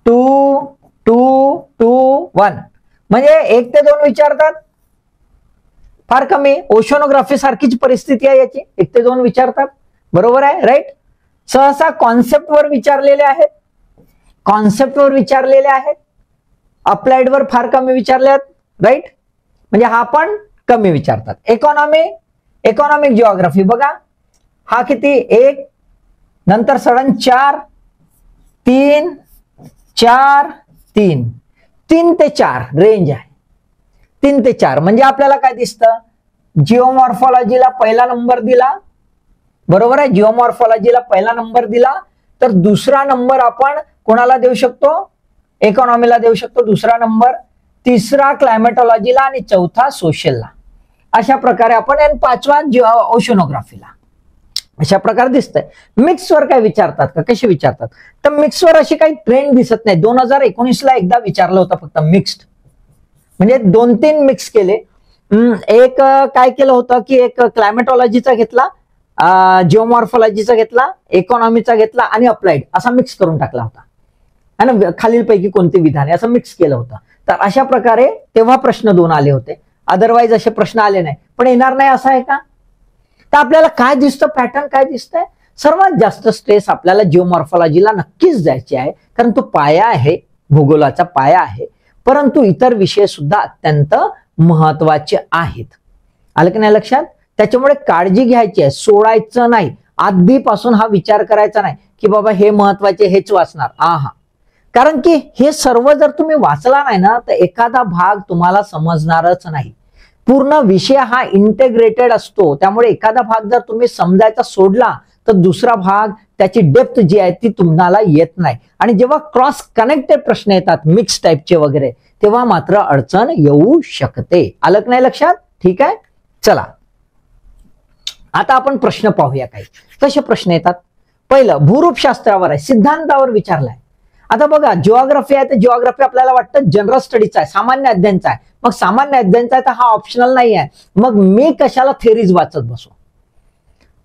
2, 2, 2, 1 म्हणजे 1 ते 2 विचारतात, फार कमी. ओशनोग्राफी सारखीच परिस्थिती आहे याची, 1 ते 2 विचारतात. बरोबर आहे, राईट. सहसा कॉन्सेप्ट वर विचारलेले आहेत, कॉन्सेप्ट वर विचारलेले आहेत, अप्लाइड वर फार कमी विचारले आहेत, राईट. म्हणजे हा पण कमी विचारतात. इकॉनॉमिक जिओग्राफी बघा, हा किती 1 नंतर सडन 4, 3, 4, 3. 3 ते 4 रेंज आहे. 3 ते 4 म्हणजे आपल्याला काय दिसतं, जिओमॉर्फॉलॉजीला पहिला नंबर दिला, बरोबर आहे. जिओमॉर्फॉलॉजीला पहिला नंबर दिला तर दुसरा नंबर आपण कोणाला देऊ शकतो, इकॉनॉमीला देऊ शकतो दुसरा नंबर, तिसरा क्लायमेटॉलॉजीला आणि चौथा सोशलला. अशा प्रकारे आपण, आणि पाचवा ओशनोग्राफीला. अशा प्रकारे दिसतंय. मिक्सवर काय विचारतात का, कसे विचारतात, तर मिक्सवर अशी काही ट्रेंड दिसत नाही. 2019ला एकदा विचारलं होतं फक्त मिक्स्ड, म्हणजे 2-3 मिक्स केले. एक काय केलं होतं की एक क्लायमेटॉलॉजीचा घेतला, जिओमॉर्फॉलॉजीचा घेतला, इकॉनॉमीचा घेतला आणि अप्लाइड असा मिक्स करून टाकला होता, है ना. खालीलपैकी कोणते विधान आहे असं मिक्स केलं होतं. तर अशा प्रकारे तेव्हा प्रश्न 2 आले होते, अदरवाईज असे प्रश्न आले नाही. पण येणार नाही असं आहे का. तर आपल्याला काय दिसतं, पॅटर्न काय दिसतंय, सर्वात जास्त स्ट्रेस आपल्याला जिओमॉर्फॉलॉजीला नक्कीच द्यायची आहे, कारण तो पाया आहे, भूगोलाचा पाया आहे. परंतु इतर विषय सुद्धा अत्यंत महत्वाचे आहेत. आलं की नाही लक्षात. त्याच्यामुळे काळजी घ्यायची आहे, सोडायचं नाही. आधीपासून हा विचार करायचा नाही की बाबा हे महत्वाचे, हेच वाचणार. कारण की हे सर्व जर तुम्ही वाचला नाही ना तर एखादा भाग तुम्हाला समजणारच नाही. पूर्ण विषय हा इंटिग्रेटेड असतो, त्यामुळे एखादा भाग जर तुम्ही समजायचा सोडला तर दुसरा भाग, त्याची डेप्थ जी आहे ती तुम्हाला येत नाही. आणि जेव्हा क्रॉस कनेक्टेड प्रश्न येतात मिक्स टाईपचे वगैरे, तेव्हा मात्र अडचण येऊ शकते. आलं की नाही लक्षात. ठीक आहे, चला आता आपण प्रश्न पाहूया. काही कसे प्रश्न येतात. पहिलं भूरूपशास्त्रावर आहे, सिद्धांतावर विचारलाय. आता बघा जिओग्राफी आहे तर जिओग्राफी आपल्याला वाटतं जनरल स्टडीचा आहे, सामान्य अध्ययनचा आहे. मग सामान्य अध्ययनचा आहे तर हा ऑप्शनल नाही आहे. मग मी कशाला थेरीज वाचत बसू.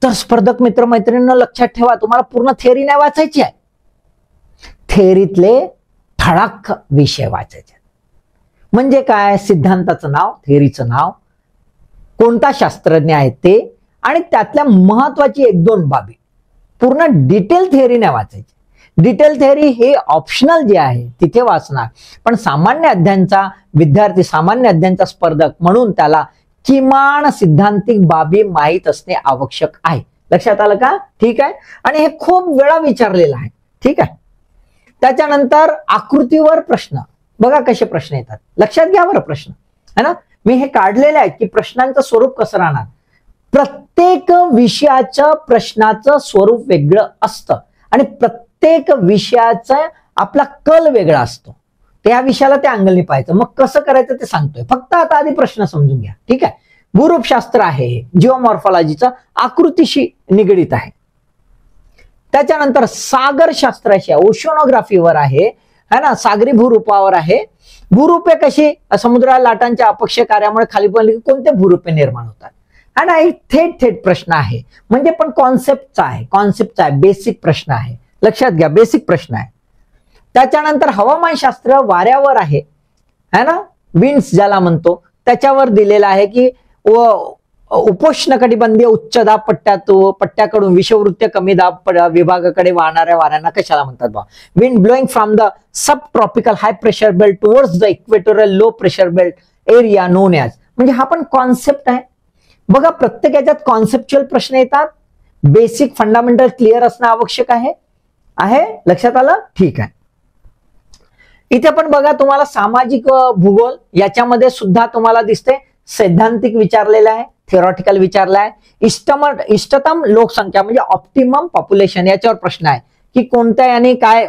तर स्पर्धक मित्रमैत्रिणींना लक्षात ठेवा, तुम्हाला पूर्ण थेरी नाही वाचायची आहे, थेरीतले ठळक विषय वाचायचे. म्हणजे काय, सिद्धांताचं नाव, थेरीचं नाव, कोणता शास्त्रज्ञ आहे ते, आणि त्यातल्या महत्वाची 1-2 बाबी. पूर्ण डिटेल थेरी नाही वाचायची. डिटेल थेअरी हे ऑप्शनल जे आहे तिथे वाचणार. पण सामान्य अध्ययनचा विद्यार्थी, सामान्य अध्ययनचा स्पर्धक म्हणून त्याला किमान सिद्धांतिक बाबी माहीत असणे आवश्यक आहे. लक्षात आलं का. ठीक आहे. आणि हे खूप वेळा विचारलेलं आहे. ठीक आहे. त्याच्यानंतर आकृतीवर प्रश्न, बघा कसे प्रश्न येतात. लक्षात घ्या बरं प्रश्न, है ना. मी हे काढलेले आहेत की प्रश्नांचं स्वरूप कसं राहणार. प्रत्येक विषयाचं प्रश्नाचं स्वरूप वेगळं असतं आणि प्रत्येक विषयाचा आपला कल वेगळा असतो. त्या विषयाला त्या अँगलने पाहायचं. मग कसं करायचं ते सांगतोय. फक्त आता आधी प्रश्न समजून घ्या. ठीक आहे. भूरूपशास्त्र आहे हे, जिओमॉर्फॉलॉजीचं आकृतीशी निगडीत आहे. त्याच्यानंतर सागरशास्त्राशी, ओशनोग्राफीवर आहे, है ना, सागरी भूरूपावर आहे. भूरूपे कशी, समुद्र लाटांच्या अपक्ष कार्यामुळे खाली पडली कोणते भूरूपे निर्माण होतात. आणि हा एक थेट प्रश्न आहे, म्हणजे पण कॉन्सेप्टचा आहे, बेसिक प्रश्न आहे. लक्षात घ्या, बेसिक प्रश्न आहे. त्याच्यानंतर हवामानशास्त्र वाऱ्यावर आहे, है ना, विंड्स ज्याला म्हणतो, त्याच्यावर दिलेला आहे की उपोष्णकटिबंधीय उच्च दाब पट्ट्याकडून विषुववृत्तीय कमी दाब विभागाकडे वाहणाऱ्या वाऱ्यांना कशाला म्हणतात बा. Wind blowing from the sub tropical high pressure belt towards the equatorial low pressure belt area non as. म्हणजे हा पण कॉन्सेप्ट आहे. बघा प्रत्येक याच्यात कॉन्सेप्च्युअल प्रश्न येतात. बेसिक फंडामेंटल क्लिअर असणं आवश्यक आहे. लक्षात आलं. ठीक आहे. इथे पण बघा तुम्हाला सामाजिक भूगोल याच्यामध्ये सुद्धा तुम्हाला दिसते सैद्धांतिक विचारलेला आहे, थिओरॉटिकल विचारला आहे. इष्टतम लोकसंख्या म्हणजे ऑप्टिमम पॉप्युलेशन याच्यावर प्रश्न आहे की कोणत्या याने काय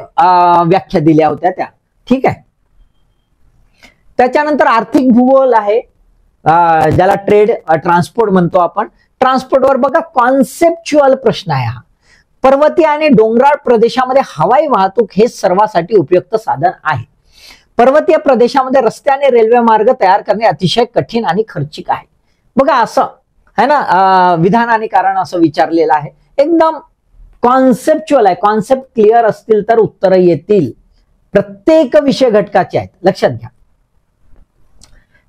व्याख्या दिल्या होत्या त्या. ठीक आहे. त्याच्यानंतर आर्थिक भूगोल आहे, ज्याला ट्रेड ट्रान्सपोर्ट म्हणतो आपण. ट्रान्सपोर्टवर बघा कॉन्सेप्च्युअल प्रश्न आहे हा. पर्वतीय आणि डोंगराळ प्रदेशामध्ये हवाई वाहतूक हे सर्वांसाठी उपयुक्त साधन आहे. पर्वतीय प्रदेशामध्ये रस्ते आणि रेल्वे मार्ग तयार करणे अतिशय कठीण आणि खर्चिक आहे. बघा असं है ना, विधान आणि कारण असं विचारलेलं आहे. एकदम कॉन्सेप्च्युअल आहे. कॉन्सेप्ट क्लिअर असतील तर उत्तर येतील. प्रत्येक विषय घटकाचे आहेत, लक्षात घ्या.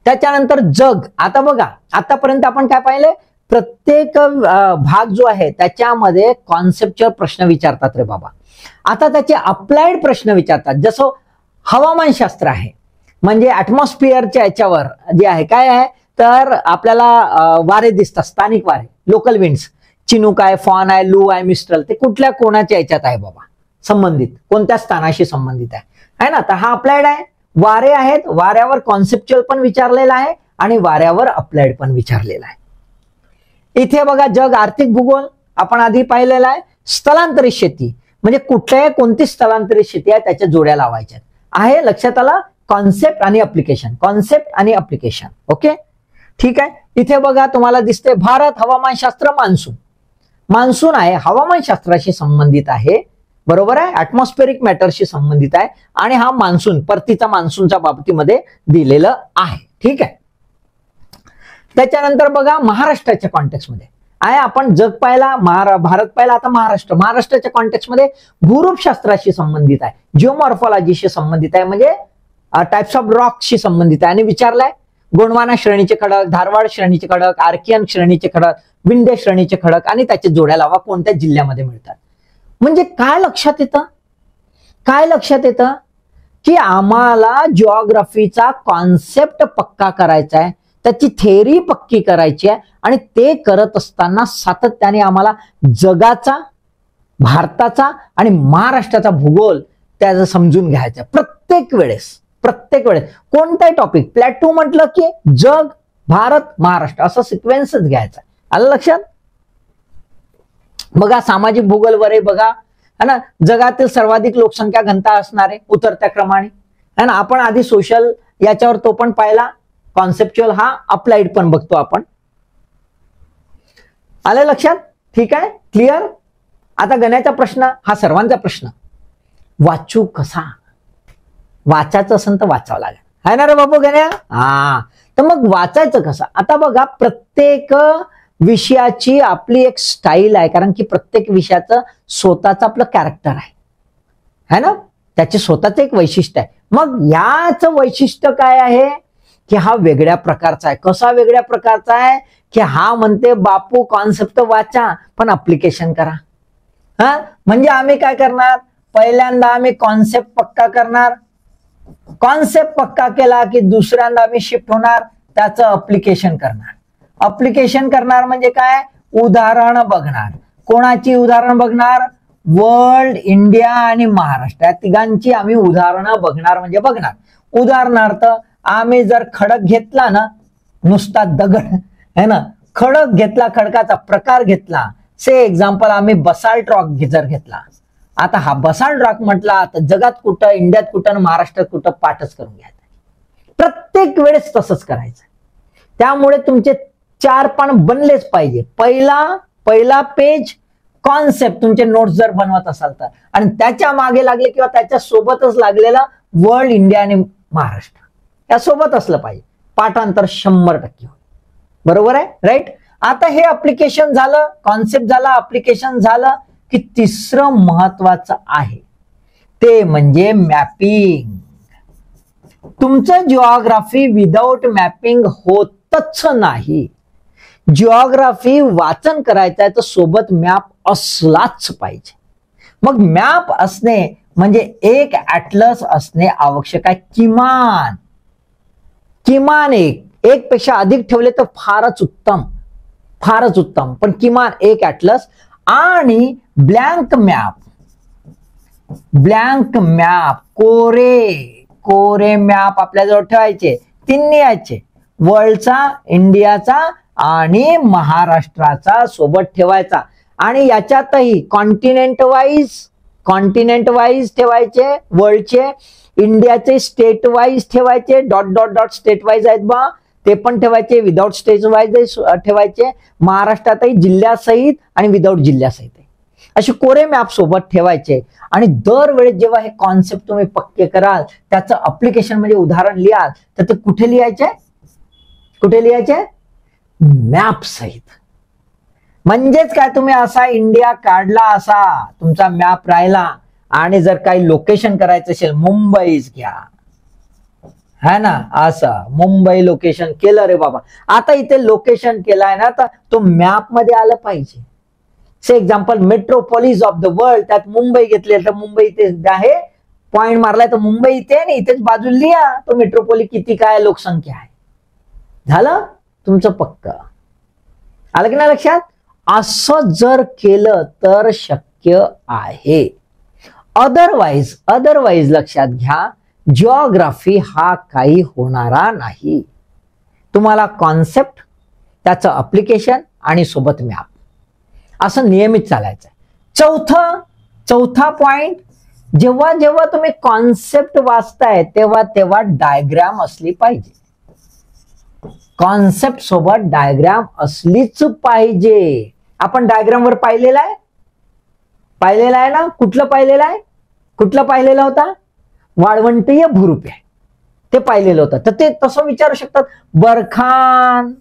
त्याच्यानंतर जग. आता बघा आतापर्यंत आपण काय पाहिले, प्रत्येक भाग जो आहे त्याच्यामध्ये कॉन्सेप्च्युअल प्रश्न विचारतात रे बाबा. आता त्याचे अप्लाइड प्रश्न विचारतात. जसं हवामानशास्त्र आहे म्हणजे ऍटमॉस्फिअरच्या याच्यावर जे आहे काय आहे, तर आपल्याला वारे दिसतात, स्थानिक वारे, लोकल विंड्स. चिनूक आहे, फॉन आहे, लू आहे, मिस्ट्रल. ते कुठल्या कोणाच्या याच्यात आहे बाबा, संबंधित कोणत्या स्थानाशी संबंधित आहे ना. तर हा अप्लाइड आहे. वारे आहेत, वाऱ्यावर कॉन्सेप्च्युअल पण विचारलेला आहे आणि वाऱ्यावर अप्लाइड पण विचारलेला आहे. इथे बघा जग आर्थिक भूगोल आपण आधी पाहिलेला आहे. स्थलांतरित शेती म्हणजे कुठल्याही कोणती स्थलांतरित शेती आहे त्याच्या जोड्या लावायच्या आहे. लक्षात आला. कॉन्सेप्ट आणि अप्लिकेशन, कॉन्सेप्ट आणि अप्लिकेशन. ओके ठीक आहे. इथे बघा तुम्हाला दिसते भारत हवामानशास्त्र मान्सून. मान्सून आहे हवामानशास्त्राशी संबंधित आहे, बरोबर आहे, ऍटमॉस्फेरिक मॅटरशी संबंधित आहे आणि हा मान्सून परतीचा मान्सूनच्या बाबतीमध्ये दिलेलं आहे. ठीक आहे. त्याच्यानंतर बघा महाराष्ट्राच्या कॉन्टेक्स्टमध्ये आहे, आपण जग पाहिला, भारत पाहिला, आता महाराष्ट्र. महाराष्ट्राच्या कॉन्टेक्स्टमध्ये भूरूपशास्त्राशी संबंधित आहे, जिओमॉर्फॉलॉजीशी संबंधित आहे, म्हणजे टाइप्स ऑफ रॉकशी संबंधित आहे आणि विचारलाय गोंडवाना श्रेणीचे खडक, धारवाड श्रेणीचे खडक, आर्कियन श्रेणीचे खडक, विंध्य श्रेणीचे खडक आणि त्याचे जोड्या लावा कोणत्या जिल्ह्यामध्ये मिळतात. म्हणजे काय लक्षात येतं, काय लक्षात येतं की आम्हाला जिओग्राफीचा कॉन्सेप्ट पक्का करायचा आहे, त्याची थेअरी पक्की करायची आहे आणि ते करत असताना सातत्याने आम्हाला जगाचा, भारताचा आणि महाराष्ट्राचा भूगोल त्याचं समजून घ्यायचा. प्रत्येक वेळेस कोणताही टॉपिक प्लॅटू म्हटलं की जग, भारत, महाराष्ट्र असं सिक्वेन्सच घ्यायचा. आलं लक्षात. बघा सामाजिक भूगोल वरे बघा है ना, जगातील सर्वाधिक लोकसंख्या घनता असणारे उतरत्या क्रमाने है ना. आपण आधी सोशल याच्यावर तो पण पाहिला, कॉन्सेप्च्युअल हा, अप्लाइड पण बघतो आपण. आलं लक्षात. ठीक आहे, क्लिअर. आता गण्याचा प्रश्न हा सर्वांचा प्रश्न, वाचू कसा. वाचायचं असेल तर वाचावं लागेल, आहे ना रे बाबू गण्या. हा तर मग वाचायचं कसं. आता बघा प्रत्येक विषयाची आपली एक स्टाईल आहे, कारण की प्रत्येक विषयाचं स्वतःचं आपलं कॅरेक्टर आहे ना, त्याचे स्वतःचं एक वैशिष्ट्य आहे. मग याच वैशिष्ट्य काय आहे की हा वेगळ्या प्रकारचा आहे. कसा वेगळ्या प्रकारचा आहे की हा म्हणते बापू कॉन्सेप्ट वाचा पण अप्लिकेशन करा. हा म्हणजे आम्ही काय करणार, पहिल्यांदा आम्ही कॉन्सेप्ट पक्का करणार, कॉन्सेप्ट पक्का केला की दुसऱ्यांदा आम्ही शिफ्ट होणार, त्याचं अप्लिकेशन करणार. अप्लिकेशन करणार म्हणजे काय, उदाहरण बघणार. कोणाची उदाहरण बघणार, वर्ल्ड, इंडिया आणि महाराष्ट्र या तिघांची आम्ही उदाहरणं बघणार. म्हणजे बघणार उदाहरणार्थ आम्ही जर खडक घेतला ना, नुसता दगड है ना, खडक घेतला, खडकाचा प्रकार घेतला, से एक्झाम्पल आम्ही बसाल्ट रॉक जर घेतला. आता हा बसाल्ट रॉक म्हटला तर जगात कुठं, इंडियात कुठं, महाराष्ट्रात कुठं पाठच करून घ्यायचा. प्रत्येक वेळेस तसंच करायचं. त्यामुळे तुमचे 4 पान बनलेच पाहिजे. पहिला पेज कॉन्सेप्ट तुमचे नोट्स जर बनवत असाल तर, आणि त्याच्या मागे लागले किंवा त्याच्या सोबतच लागलेला वर्ल्ड, इंडिया आणि महाराष्ट्र यासोबत असलं पाहिजे. पाठांतर 100% होईल. बरोबर आहे, राईट. आता हे अप्लिकेशन झालं, कॉन्सेप्ट झाला, अप्लिकेशन झालं की तिसरं महत्वाचं आहे ते म्हणजे मॅपिंग. तुमचं जिओग्राफी विदाउट मॅपिंग होतच नाही. जिओग्राफी वाचन करायचं आहे तर सोबत मॅप असलाच पाहिजे. मग मॅप असणे म्हणजे एक ऍटलस असणे आवश्यक आहे. किमान एक पेक्षा अधिक ठेवले तर फारच उत्तम, पण किमान एक ऍटलस आणि ब्लँक मॅप, कोरे मॅप आपल्याजवळ ठेवायचे. 3 यायचे, वर्ल्डचा, इंडियाचा आणि महाराष्ट्राचा सोबत ठेवायचा. आणि याच्यातही कॉन्टिनेंट वाईज ठेवायचे वर्ल्डचे, इंडियाचे स्टेट वाईज ठेवायचे, डॉट स्टेट वाईज आहेत बा ते पण ठेवायचे, विदाउट स्टेट वाईज ठेवायचे, महाराष्ट्रातही जिल्ह्यासहित आणि विदाउट जिल्ह्यासहित असे कोरे मॅप सोबत ठेवायचे. आणि दरवेळेस जेव्हा हे कॉन्सेप्ट तुम्ही पक्के कराल, त्याचं अप्लिकेशन म्हणजे उदाहरण लिहाल तर ते कुठे लिहायचे, मॅप सहित. म्हणजेच काय, तुम्ही असा इंडिया काढला, असा तुमचा मॅप राहिला आणि जर काही लोकेशन करायचं असेल, मुंबईच घ्या है ना, असं मुंबई लोकेशन केलं रे बाबा. आता इथे लोकेशन केलाय ना, तर तो मॅप मध्ये आलं पाहिजे. से एक्झाम्पल मेट्रोपॉलिस ऑफ द वर्ल्ड, त्यात मुंबई घेतले तर मुंबई इथे आहे, पॉइंट मारलाय तर मुंबई इथे आणि इथेच बाजूला लिहा तो मेट्रोपॉलिस किती काय लोकसंख्या आहे. झालं तुमचं पक्क. आलं की नाही लक्षात. असं जर केलं तर शक्य आहे. अदरवाईज लक्षात घ्या, जिओग्राफी हा काही होणारा नाही. तुम्हाला कॉन्सेप्ट, त्याचं अप्लिकेशन आणि सोबत मॅप असं नियमित चालायचं. चौथा पॉइंट, जेव्हा जेव्हा तुम्ही कॉन्सेप्ट वाचताय तेव्हा तेव्हा डायग्राम असली पाहिजे. कॉन्सेप्ट सोबत डायग्राम असलीच पाहिजे. आपण डायग्राम वर पाहिलेला आहे ना. कुठलं पाहिलेला होता? वाळवंटीय भूरूपे, ते पाहिलेलं होतं. तर ते तसं विचारू शकतात. बरखान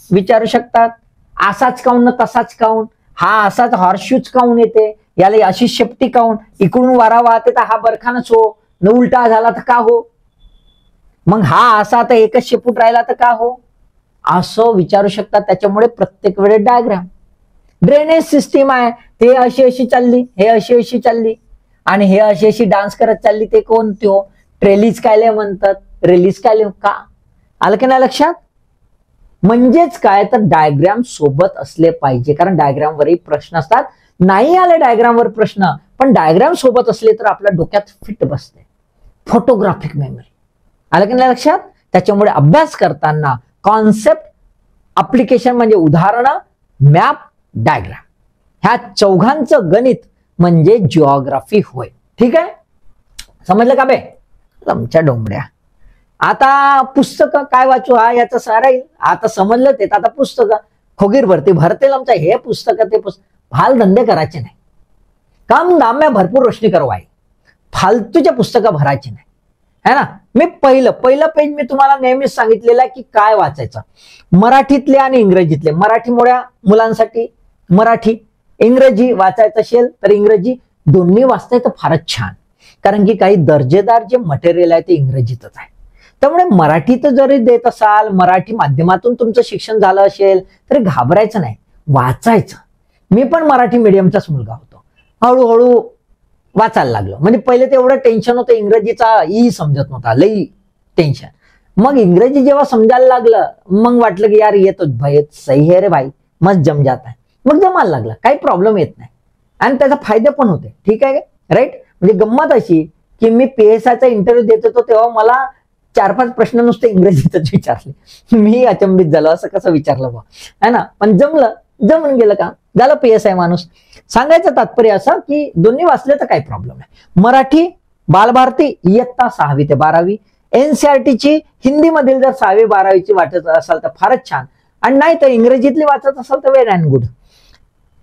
विचारू शकतात, असाच काऊन ना तसाच काऊन, हा असाच हॉर्शूच काऊन येते, याला अशी शेपटी काऊन, इकडून वारा वाहते तर हा बरखानच हो, न उलटा झाला तर का हो, मग हा असा तर एकच शेपूट राहिला तर का हो, असं विचारू शकतात. त्याच्यामुळे प्रत्येक वेळेस डायग्राम. ड्रेनेज सिस्टीम आहे, ते अशी अशी चालली, हे अशी अशी चालली आणि हे अशी अशी डान्स करत चालली, ते कोणते हो, ट्रेलीज कायले म्हणतात, रेलीज कायले का. आलं की नाही लक्षात? म्हणजेच काय तर डायग्राम सोबत असले पाहिजे, कारण डायग्रामवरही प्रश्न असतात. नाही आले डायग्रामवर प्रश्न, पण डायग्राम सोबत असले तर आपल्या डोक्यात फिट बसते. Photographic memory. आलं की नाही लक्षात? त्याच्यामुळे अभ्यास करताना कॉन्सेप्ट, अप्लिकेशन म्हणजे उदाहरणं, मॅप, डायग्राम, ह्या चौघांचं गणित म्हणजे जिओग्राफी होय. ठीक आहे, समजलं का बे? आमच्या डोंबड्या. आता पुस्तक काय वाचू, हा याचा सारा येईल. आता समजलं ते, आता पुस्तकं खोगीर भरती भरतेल आमच्या. हे पुस्तक ते फाल धंदे करायचे नाही, काम दाम में भरपूर रोशनी करवाई, फालतूचे पुस्तकं भरायचे नाही, है ना. मी पहिलं पेज मी तुम्हाला नेहमीच सांगितलेलं आहे की काय वाचायचं. मराठीतले आणि इंग्रजीतले. मराठी मुलांसाठी मराठी, इंग्रजी वाचायचं असेल तर इंग्रजी, दोन्ही वाचता येतं फारच छान, कारण की काही दर्जेदार जे मटेरियल आहे ते इंग्रजीतच आहे. त्यामुळे मराठीत जरी देत असाल, मराठी माध्यमातून तुमचं शिक्षण झालं असेल तरी घाबरायचं नाही, वाचायचं. मी पण मराठी मीडियमचाच मुलगा होतो. हळूहळू वाचायला लागलो. म्हणजे पहिले ते एवढं टेन्शन होतं, इंग्रजीचा ई समजत नव्हता, लई टेन्शन. मग इंग्रजी जेव्हा समजायला लागलं, मग वाटलं की यार येतो भाई, सही है रे भाई, मस्त जम जात आहे. मग जमायला लागलं, काही प्रॉब्लेम येत नाही आणि त्याचा फायदे पण होते. ठीक आहे, राईट. म्हणजे गंमत अशी की मी PSIचा इंटरव्ह्यू देत होतो तेव्हा मला 4-5 प्रश्न नुसते इंग्रजीतच विचारले. मी अचंबित झालो, असं कसं विचारलं बा, है ना. पण जमून गेलं का, झालं PSI माणूस. सांगायचं तात्पर्य असं की दोन्ही वाचले तर काही प्रॉब्लेम नाही. मराठी बालभारती इयत्ता 6वी ते 12वी, NCERTची हिंदीमधील जर 6वी 12वीची वाचत असाल तर फारच छान, आणि नाही तर इंग्रजीतली वाचत असाल तर वेल अँड गुड.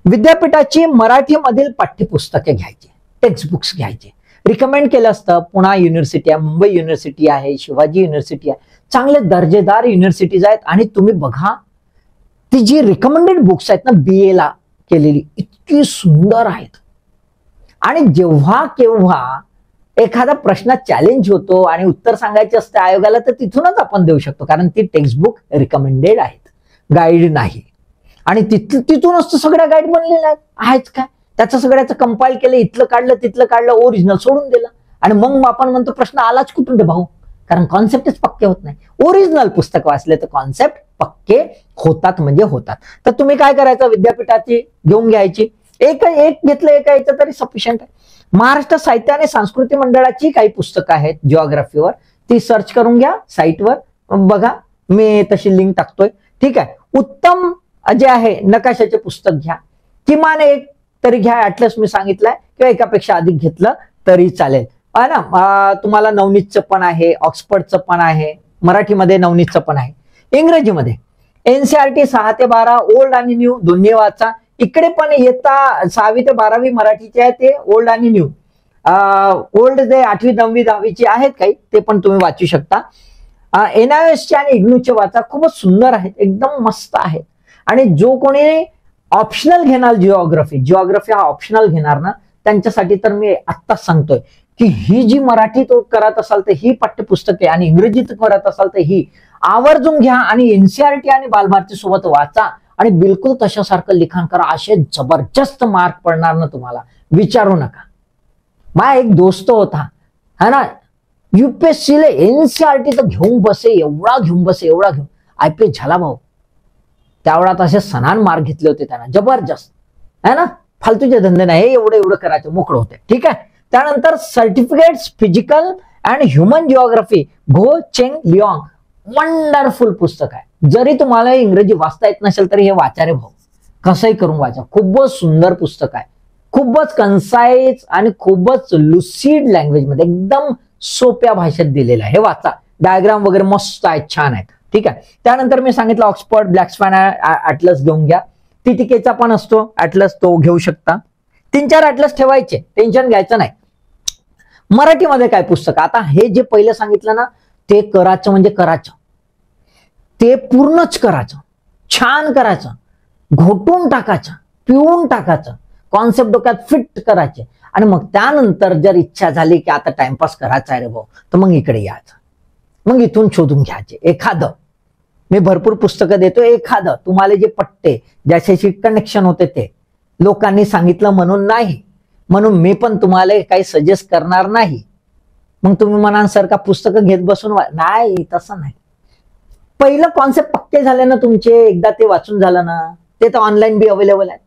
विद्यापीठाची मराठीमधील पाठ्यपुस्तके घ्यायची, टेक्स्टबुक्स घ्यायचे. रिकमेंड केलं असतं. पुणा युनिव्हर्सिटी आहे, मुंबई युनिव्हर्सिटी आहे, शिवाजी युनिव्हर्सिटी आहे, चांगले दर्जेदार युनिव्हर्सिटीज आहेत. आणि तुम्ही बघा ती जी रिकमेंडेड बुक्स आहेत ना, BA ला केलेली, इतकी सुंदर आहेत. आणि जेव्हा केव्हा एखादा प्रश्न चॅलेंज होतो आणि उत्तर सांगायचे असते आयोगाला, तर तिथूनच आपण देऊ शकतो, कारण ती टेक्स्टबुक रिकमेंडेड आहेत, गाईड नाही. आणि तिथूनच सगळ्या गाईड बनलेल्या आहेत काय, त्याचं सगळ्याचं कंपाईल केलं, इथलं काढलं तिथलं काढलं, ओरिजिनल सोडून दिलं. आणि मग आपण म्हणतो प्रश्न आलाच कुठून रे भाऊ, कारण कॉन्सेप्टच पक्के होत नाही. ओरिजिनल पुस्तक वाचले तर कॉन्सेप्ट पक्के होतात म्हणजे होतात. तर तुम्ही काय करायचं, विद्यापीठाची घेऊन घ्यायची, एक घेतलं, एक यायचं तरी सफिशियंट आहे. महाराष्ट्र साहित्य आणि संस्कृती मंडळाची काही पुस्तकं आहेत जिओग्राफीवर, ती सर्च करून घ्या साईटवर, बघा, मी तशी लिंक टाकतोय. ठीक आहे. उत्तम जे आहे नकाशाचे पुस्तक घ्या, किमान एक तरी घ्या, ऍटलिस्ट मी सांगितलंय, किंवा एकापेक्षा अधिक घेतलं तरी चालेल, है ना. तुम्हाला नवनीतचं पण आहे, ऑक्सफर्डचं पण आहे, मराठीमध्ये नवनीतचं पण आहे, इंग्रजीमध्ये NCERT 6 ते 12 ओल्ड आणि न्यू दोन्ही वाचा. इकडे पण येता 6वी ते 12वी मराठीचे आहे ते ओल्ड आणि न्यू. ओल्ड जे 8वी 9वी 10वीची आहेत काही, ते पण तुम्ही वाचू शकता. NIOSचे आणि इग्नूचे वाचा, खूपच सुंदर आहेत, एकदम मस्त आहेत. आणि जो कोणी ऑप्शनल घेणार जिओग्राफी हा ऑप्शनल घेणार ना, त्यांच्यासाठी तर मी आत्ताच सांगतोय की ही जी मराठीत करत असाल तर ही पाठ्यपुस्तके, आणि इंग्रजीत करत असाल तर ही आवर्जून घ्या, आणि NCERT आणि बालभारती सोबत वाचा, आणि बिलकुल तशासारखं लिखाण करा. असे जबरदस्त मार्क पडणार ना तुम्हाला, विचारू नका. माझा एक दोस्त होता, है ना, UPSC ला NCERT तर घेऊन बसे, एवढा घेऊन IPS झाला भाऊ. त्यावेळात असे सणान मार्क घेतले होते त्यांना, जबरदस्त, है ना. फालतूचे धंदे नाही, एवढं करायचे, मोकळं होते. ठीक आहे. त्यानंतर certificates physical and human geography घो चेंग लिऑंग, वंडरफुल पुस्तक आहे. जरी तुम्हाला इंग्रजी वाचता येत नसेल तरी हे वाचा रे भाऊ, कसंही करून वाचा. खूपच सुंदर पुस्तक आहे, खूपच कन्साइज आणि खूपच लुसिड लँग्वेज मध्ये एकदम सोप्या भाषेत दिलेलं आहे. हे वाचा, डायग्राम वगैरे मस्त आहेत, छान आहेत. ठीक आहे. त्यानंतर मी सांगितलं ऑक्सफर्ड ब्लॅकस्पॅन ॲटलस घेऊन घ्या. तिटिकेचा पण असतो ॲटलस, तो घेऊ शकता. 3-4 ॲटलस ठेवायचे, टेन्शन घ्यायचं नाही. मराठीमध्ये काय पुस्तक, आता हे जे पहिलं सांगितलं ना ते करायचं म्हणजे करायचं, ते पूर्णच करायचं, छान करायचं, घोटून टाकायचं, पिऊन टाकायचं, कॉन्सेप्ट डोक्यात फिट करायचे. आणि मग त्यानंतर जर इच्छा झाली की आता टाइमपास करायचा आहे रे भाऊ, तर मग इकडे यायचं, मग इथून शोधून घ्यायचे एखादं. मी भरपूर पुस्तकं देतो, एखादं तुम्हाला जे पटते, ज्याच्याशी कनेक्शन होते ते. लोकांनी सांगितलं म्हणून नाही, म्हणून मी पण तुम्हाला काही सजेस्ट करणार नाही. मग तुम्ही म्हणाल सर का पुस्तकं घेत बसून नाही, तसं नाही. पहिलं कॉन्सेप्ट पक्के झाले ना तुमचे, एकदा ते वाचून झालं ना, ते तर ऑनलाईन बी अवेलेबल आहे.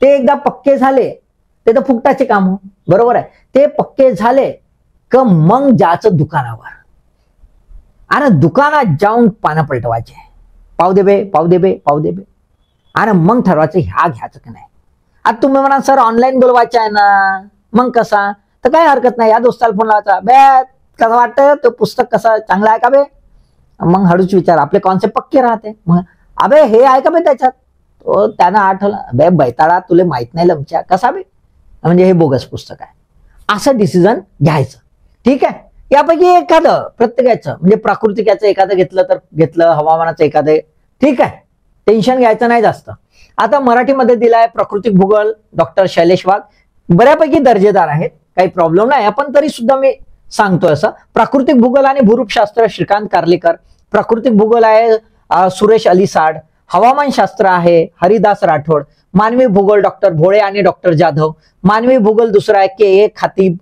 ते एकदा पक्के झाले ते तर फुकटाचे काम, बरोबर आहे. ते पक्के झाले क मग जायचं दुकानावर, आणि दुकानात जाऊन पानं पलटवायचे, पाव दे बे, पाव दे बे, पाव दे बे, आणि मग ठरवायचं ह्या घ्यायचं की नाही. आता तुम्ही म्हणा सर ऑनलाईन बोलवायचं आहे ना, मग कसा, तर काही हरकत नाही, या दोस्ताला फोन लावायचा, बे कसं वाटतं तो पुस्तक, कसं चांगला आहे का बे. मग हळूच विचार, आपले कॉन्सेप्ट पक्के राहते. मग अबे हे आहे का बे त्याच्यात, तो त्यानं आठवलं, बे बैताळा तुला माहित नाही लमच्या कसा बे, म्हणजे हे बोगस पुस्तक आहे, असं डिसिजन घ्यायचं. ठीक आहे. यापैकी एखादं प्रत्येकाचं, म्हणजे प्राकृतिकाचं एखादं घेतलं तर घेतलं, हवामानाचं एखादं, ठीक आहे, टेन्शन घ्यायचं नाही जास्त. आता मराठीमध्ये दिलाय प्राकृतिक भूगोल, डॉक्टर शैलेश वाघ, बऱ्यापैकी दर्जेदार आहेत, काही प्रॉब्लेम नाही. आपण तरी सुद्धा मी सांगतोय असं. प्राकृतिक भूगोल आणि भूरूपशास्त्र श्रीकांत कार्लेकर, प्राकृतिक भूगोल आहे सुरेश अलिसाड, हवामानशास्त्र आहे हरिदास राठोड, मानवी भूगोल डॉक्टर भोळे आणि डॉक्टर जाधव, मानवी भूगोल दुसरा आहे के खातीब,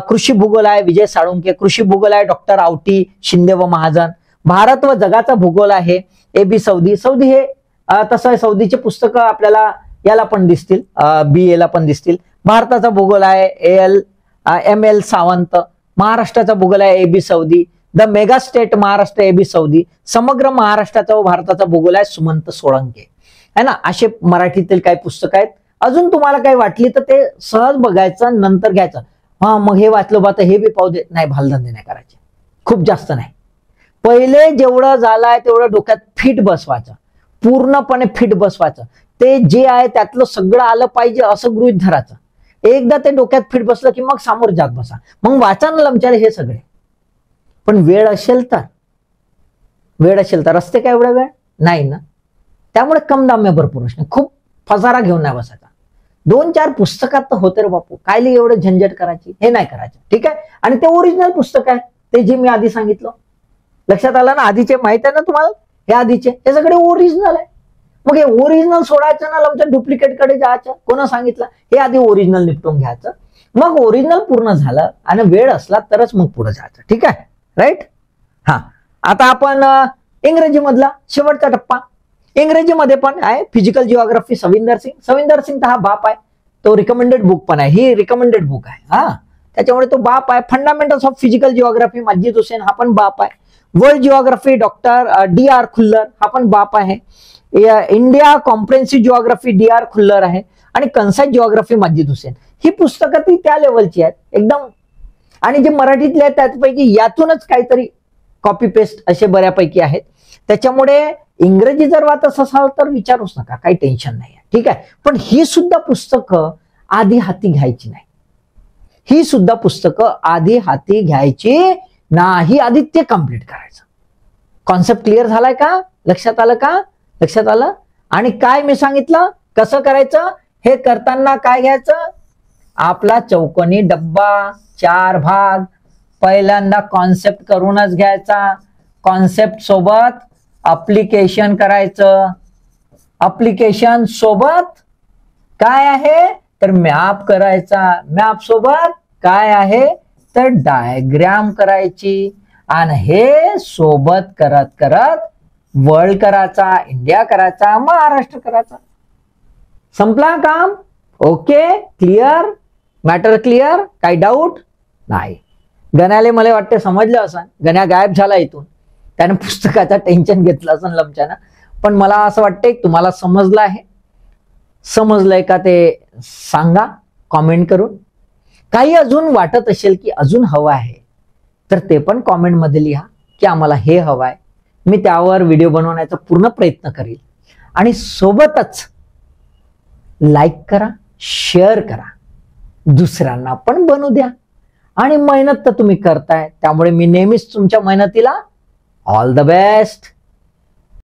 कृषी भूगोल आहे विजय साळुंके, कृषी भूगोल आहे डॉक्टर आवटी शिंदे व महाजन, भारत व जगाचा भूगोल आहे AB सौदी. सौदी हे तसं सौदीचे पुस्तकं आपल्याला याला पण दिसतील, BA ला पण दिसतील. भारताचा भूगोल आहे ML सावंत, महाराष्ट्राचा भूगोल आहे AB Saudi, the mega state Maharashtra AB Saudi, समग्र महाराष्ट्राचा व भारताचा भूगोल आहे सुमंत सोळंके, है ना. असे मराठीतील काही पुस्तक आहेत. अजून तुम्हाला काही वाटली तर ते सहज बघायचं, नंतर घ्यायचं. हा मग हे वाचलं बा तर हे बी पाहू दे, नाही, भालधंदे नाही करायचे, खूप जास्त नाही. पहिले जेवढं झालंय तेवढं डोक्यात फिट बसवायचं, पूर्णपणे फिट बसवायचं. ते जे आहे त्यातलं सगळं आलं पाहिजे असं गृहीत धरायचं. एकदा ते डोक्यात फिट बसलं की मग समोर जात बसा, मग वाचा ना लमचारे हे सगळे. पण वेळ असेल तर रस्ते काय एवढा वेळ नाही ना, त्यामुळे कम दाम्य भरपूर असणे, खूप फजारा घेऊन नाही बसायचा. 2-4 पुस्तकात तर होते रे बापू, काय एवढं झंझट करायची, हे नाही करायचं. ठीक आहे. आणि ते ओरिजिनल पुस्तक आहे, ते जे मी आधी सांगितलं, लक्षात आलं ना. आधीचे माहित आहे ना तुम्हाला, हे आधीचे हे सगळे ओरिजिनल आहे. मग हे ओरिजिनल सोडायचं ना, आमच्या डुप्लिकेट कडे जायचं, कोणा सांगितलं. हे आधी ओरिजिनल निपटून घ्यायचं, मग ओरिजिनल पूर्ण झालं आणि वेळ असला तरच मग पुढे जायचं. ठीक आहे, राईट. हा, आता आपण इंग्रजी मधला शेवटचा टप्पा. इंग्रजीमध्ये पण आहे फिजिकल जिओग्राफी सविंदर सिंग. सविंदर सिंग तर हा बाप आहे, तो रिकमेंडेड बुक पण आहे, ही रिकमेंडेड बुक आहे. हा, त्याच्यामुळे तो बाप आहे. फंडामेंटल्स ऑफ फिजिकल जिओग्राफी मस्जिद हुसेन, हा पण बाप आहे. World geography doctor DR Khullar, हा पण बाप आहे. India comprehensive geography DR Khullar आहे. आणि कन्साइज जिओग्राफी मस्जिद हुसेन. ही पुस्तकं ती त्या लेवलची आहेत एकदम. आणि जे मराठीतले आहेत त्यापैकी यातूनच काहीतरी कॉपी पेस्ट असे बऱ्यापैकी आहेत. त्याच्यामुळे इंग्रजी जर वाचत असाल तर विचारूच नका, काही टेन्शन नाही. ठीक आहे. पण ही सुद्धा पुस्तकं आधी हाती घ्यायची नाही. ही सुद्धा पुस्तकं आधी हाती घ्यायची नाही, आधी ते कम्प्लीट करायचं. कॉन्सेप्ट क्लिअर झालाय का, लक्षात आलं का, लक्षात आलं. आणि काय मी सांगितलं कसं करायचं, हे करताना काय घ्यायचं, आपला चौकोनी डब्बा 4 भाग, पहिल्यांदा कॉन्सेप्ट करूनच घ्यायचा, कॉन्सेप्ट सोबत अप्लिकेशन करायचं, अप्लिकेशन सोबत काय आहे तर मॅप करायचा, मॅप सोबत काय आहे तर डायग्राम करायची, आणि हे सोबत करत करत वर्ल्ड करायचा, इंडिया करायचा, महाराष्ट्र करायचा. संपला काम. ओके, क्लिअर, मॅटर क्लिअर, काही डाऊट नाही. गण्याले मला वाटते समजलं असं, गण्या गायब झाला इथून, त्याने पुस्तकाचं टेन्शन घेतलं असं लमच्यानं. पण मला असं वाटतंय तुम्हाला समजलं आहे. समजलंय का ते सांगा कॉमेंट करून. काही अजून वाटत असेल की अजून हवं आहे तर ते पण कॉमेंटमध्ये लिहा की आम्हाला हे हवं आहे. मी त्यावर व्हिडिओ बनवण्याचा पूर्ण प्रयत्न करेल. आणि सोबतच लाईक करा, शेअर करा, दुसऱ्यांना पण बनवू द्या. आणि मेहनत तर तुम्ही करताय, त्यामुळे मी नेहमीच तुमच्या मेहनतीला ऑल द बेस्ट.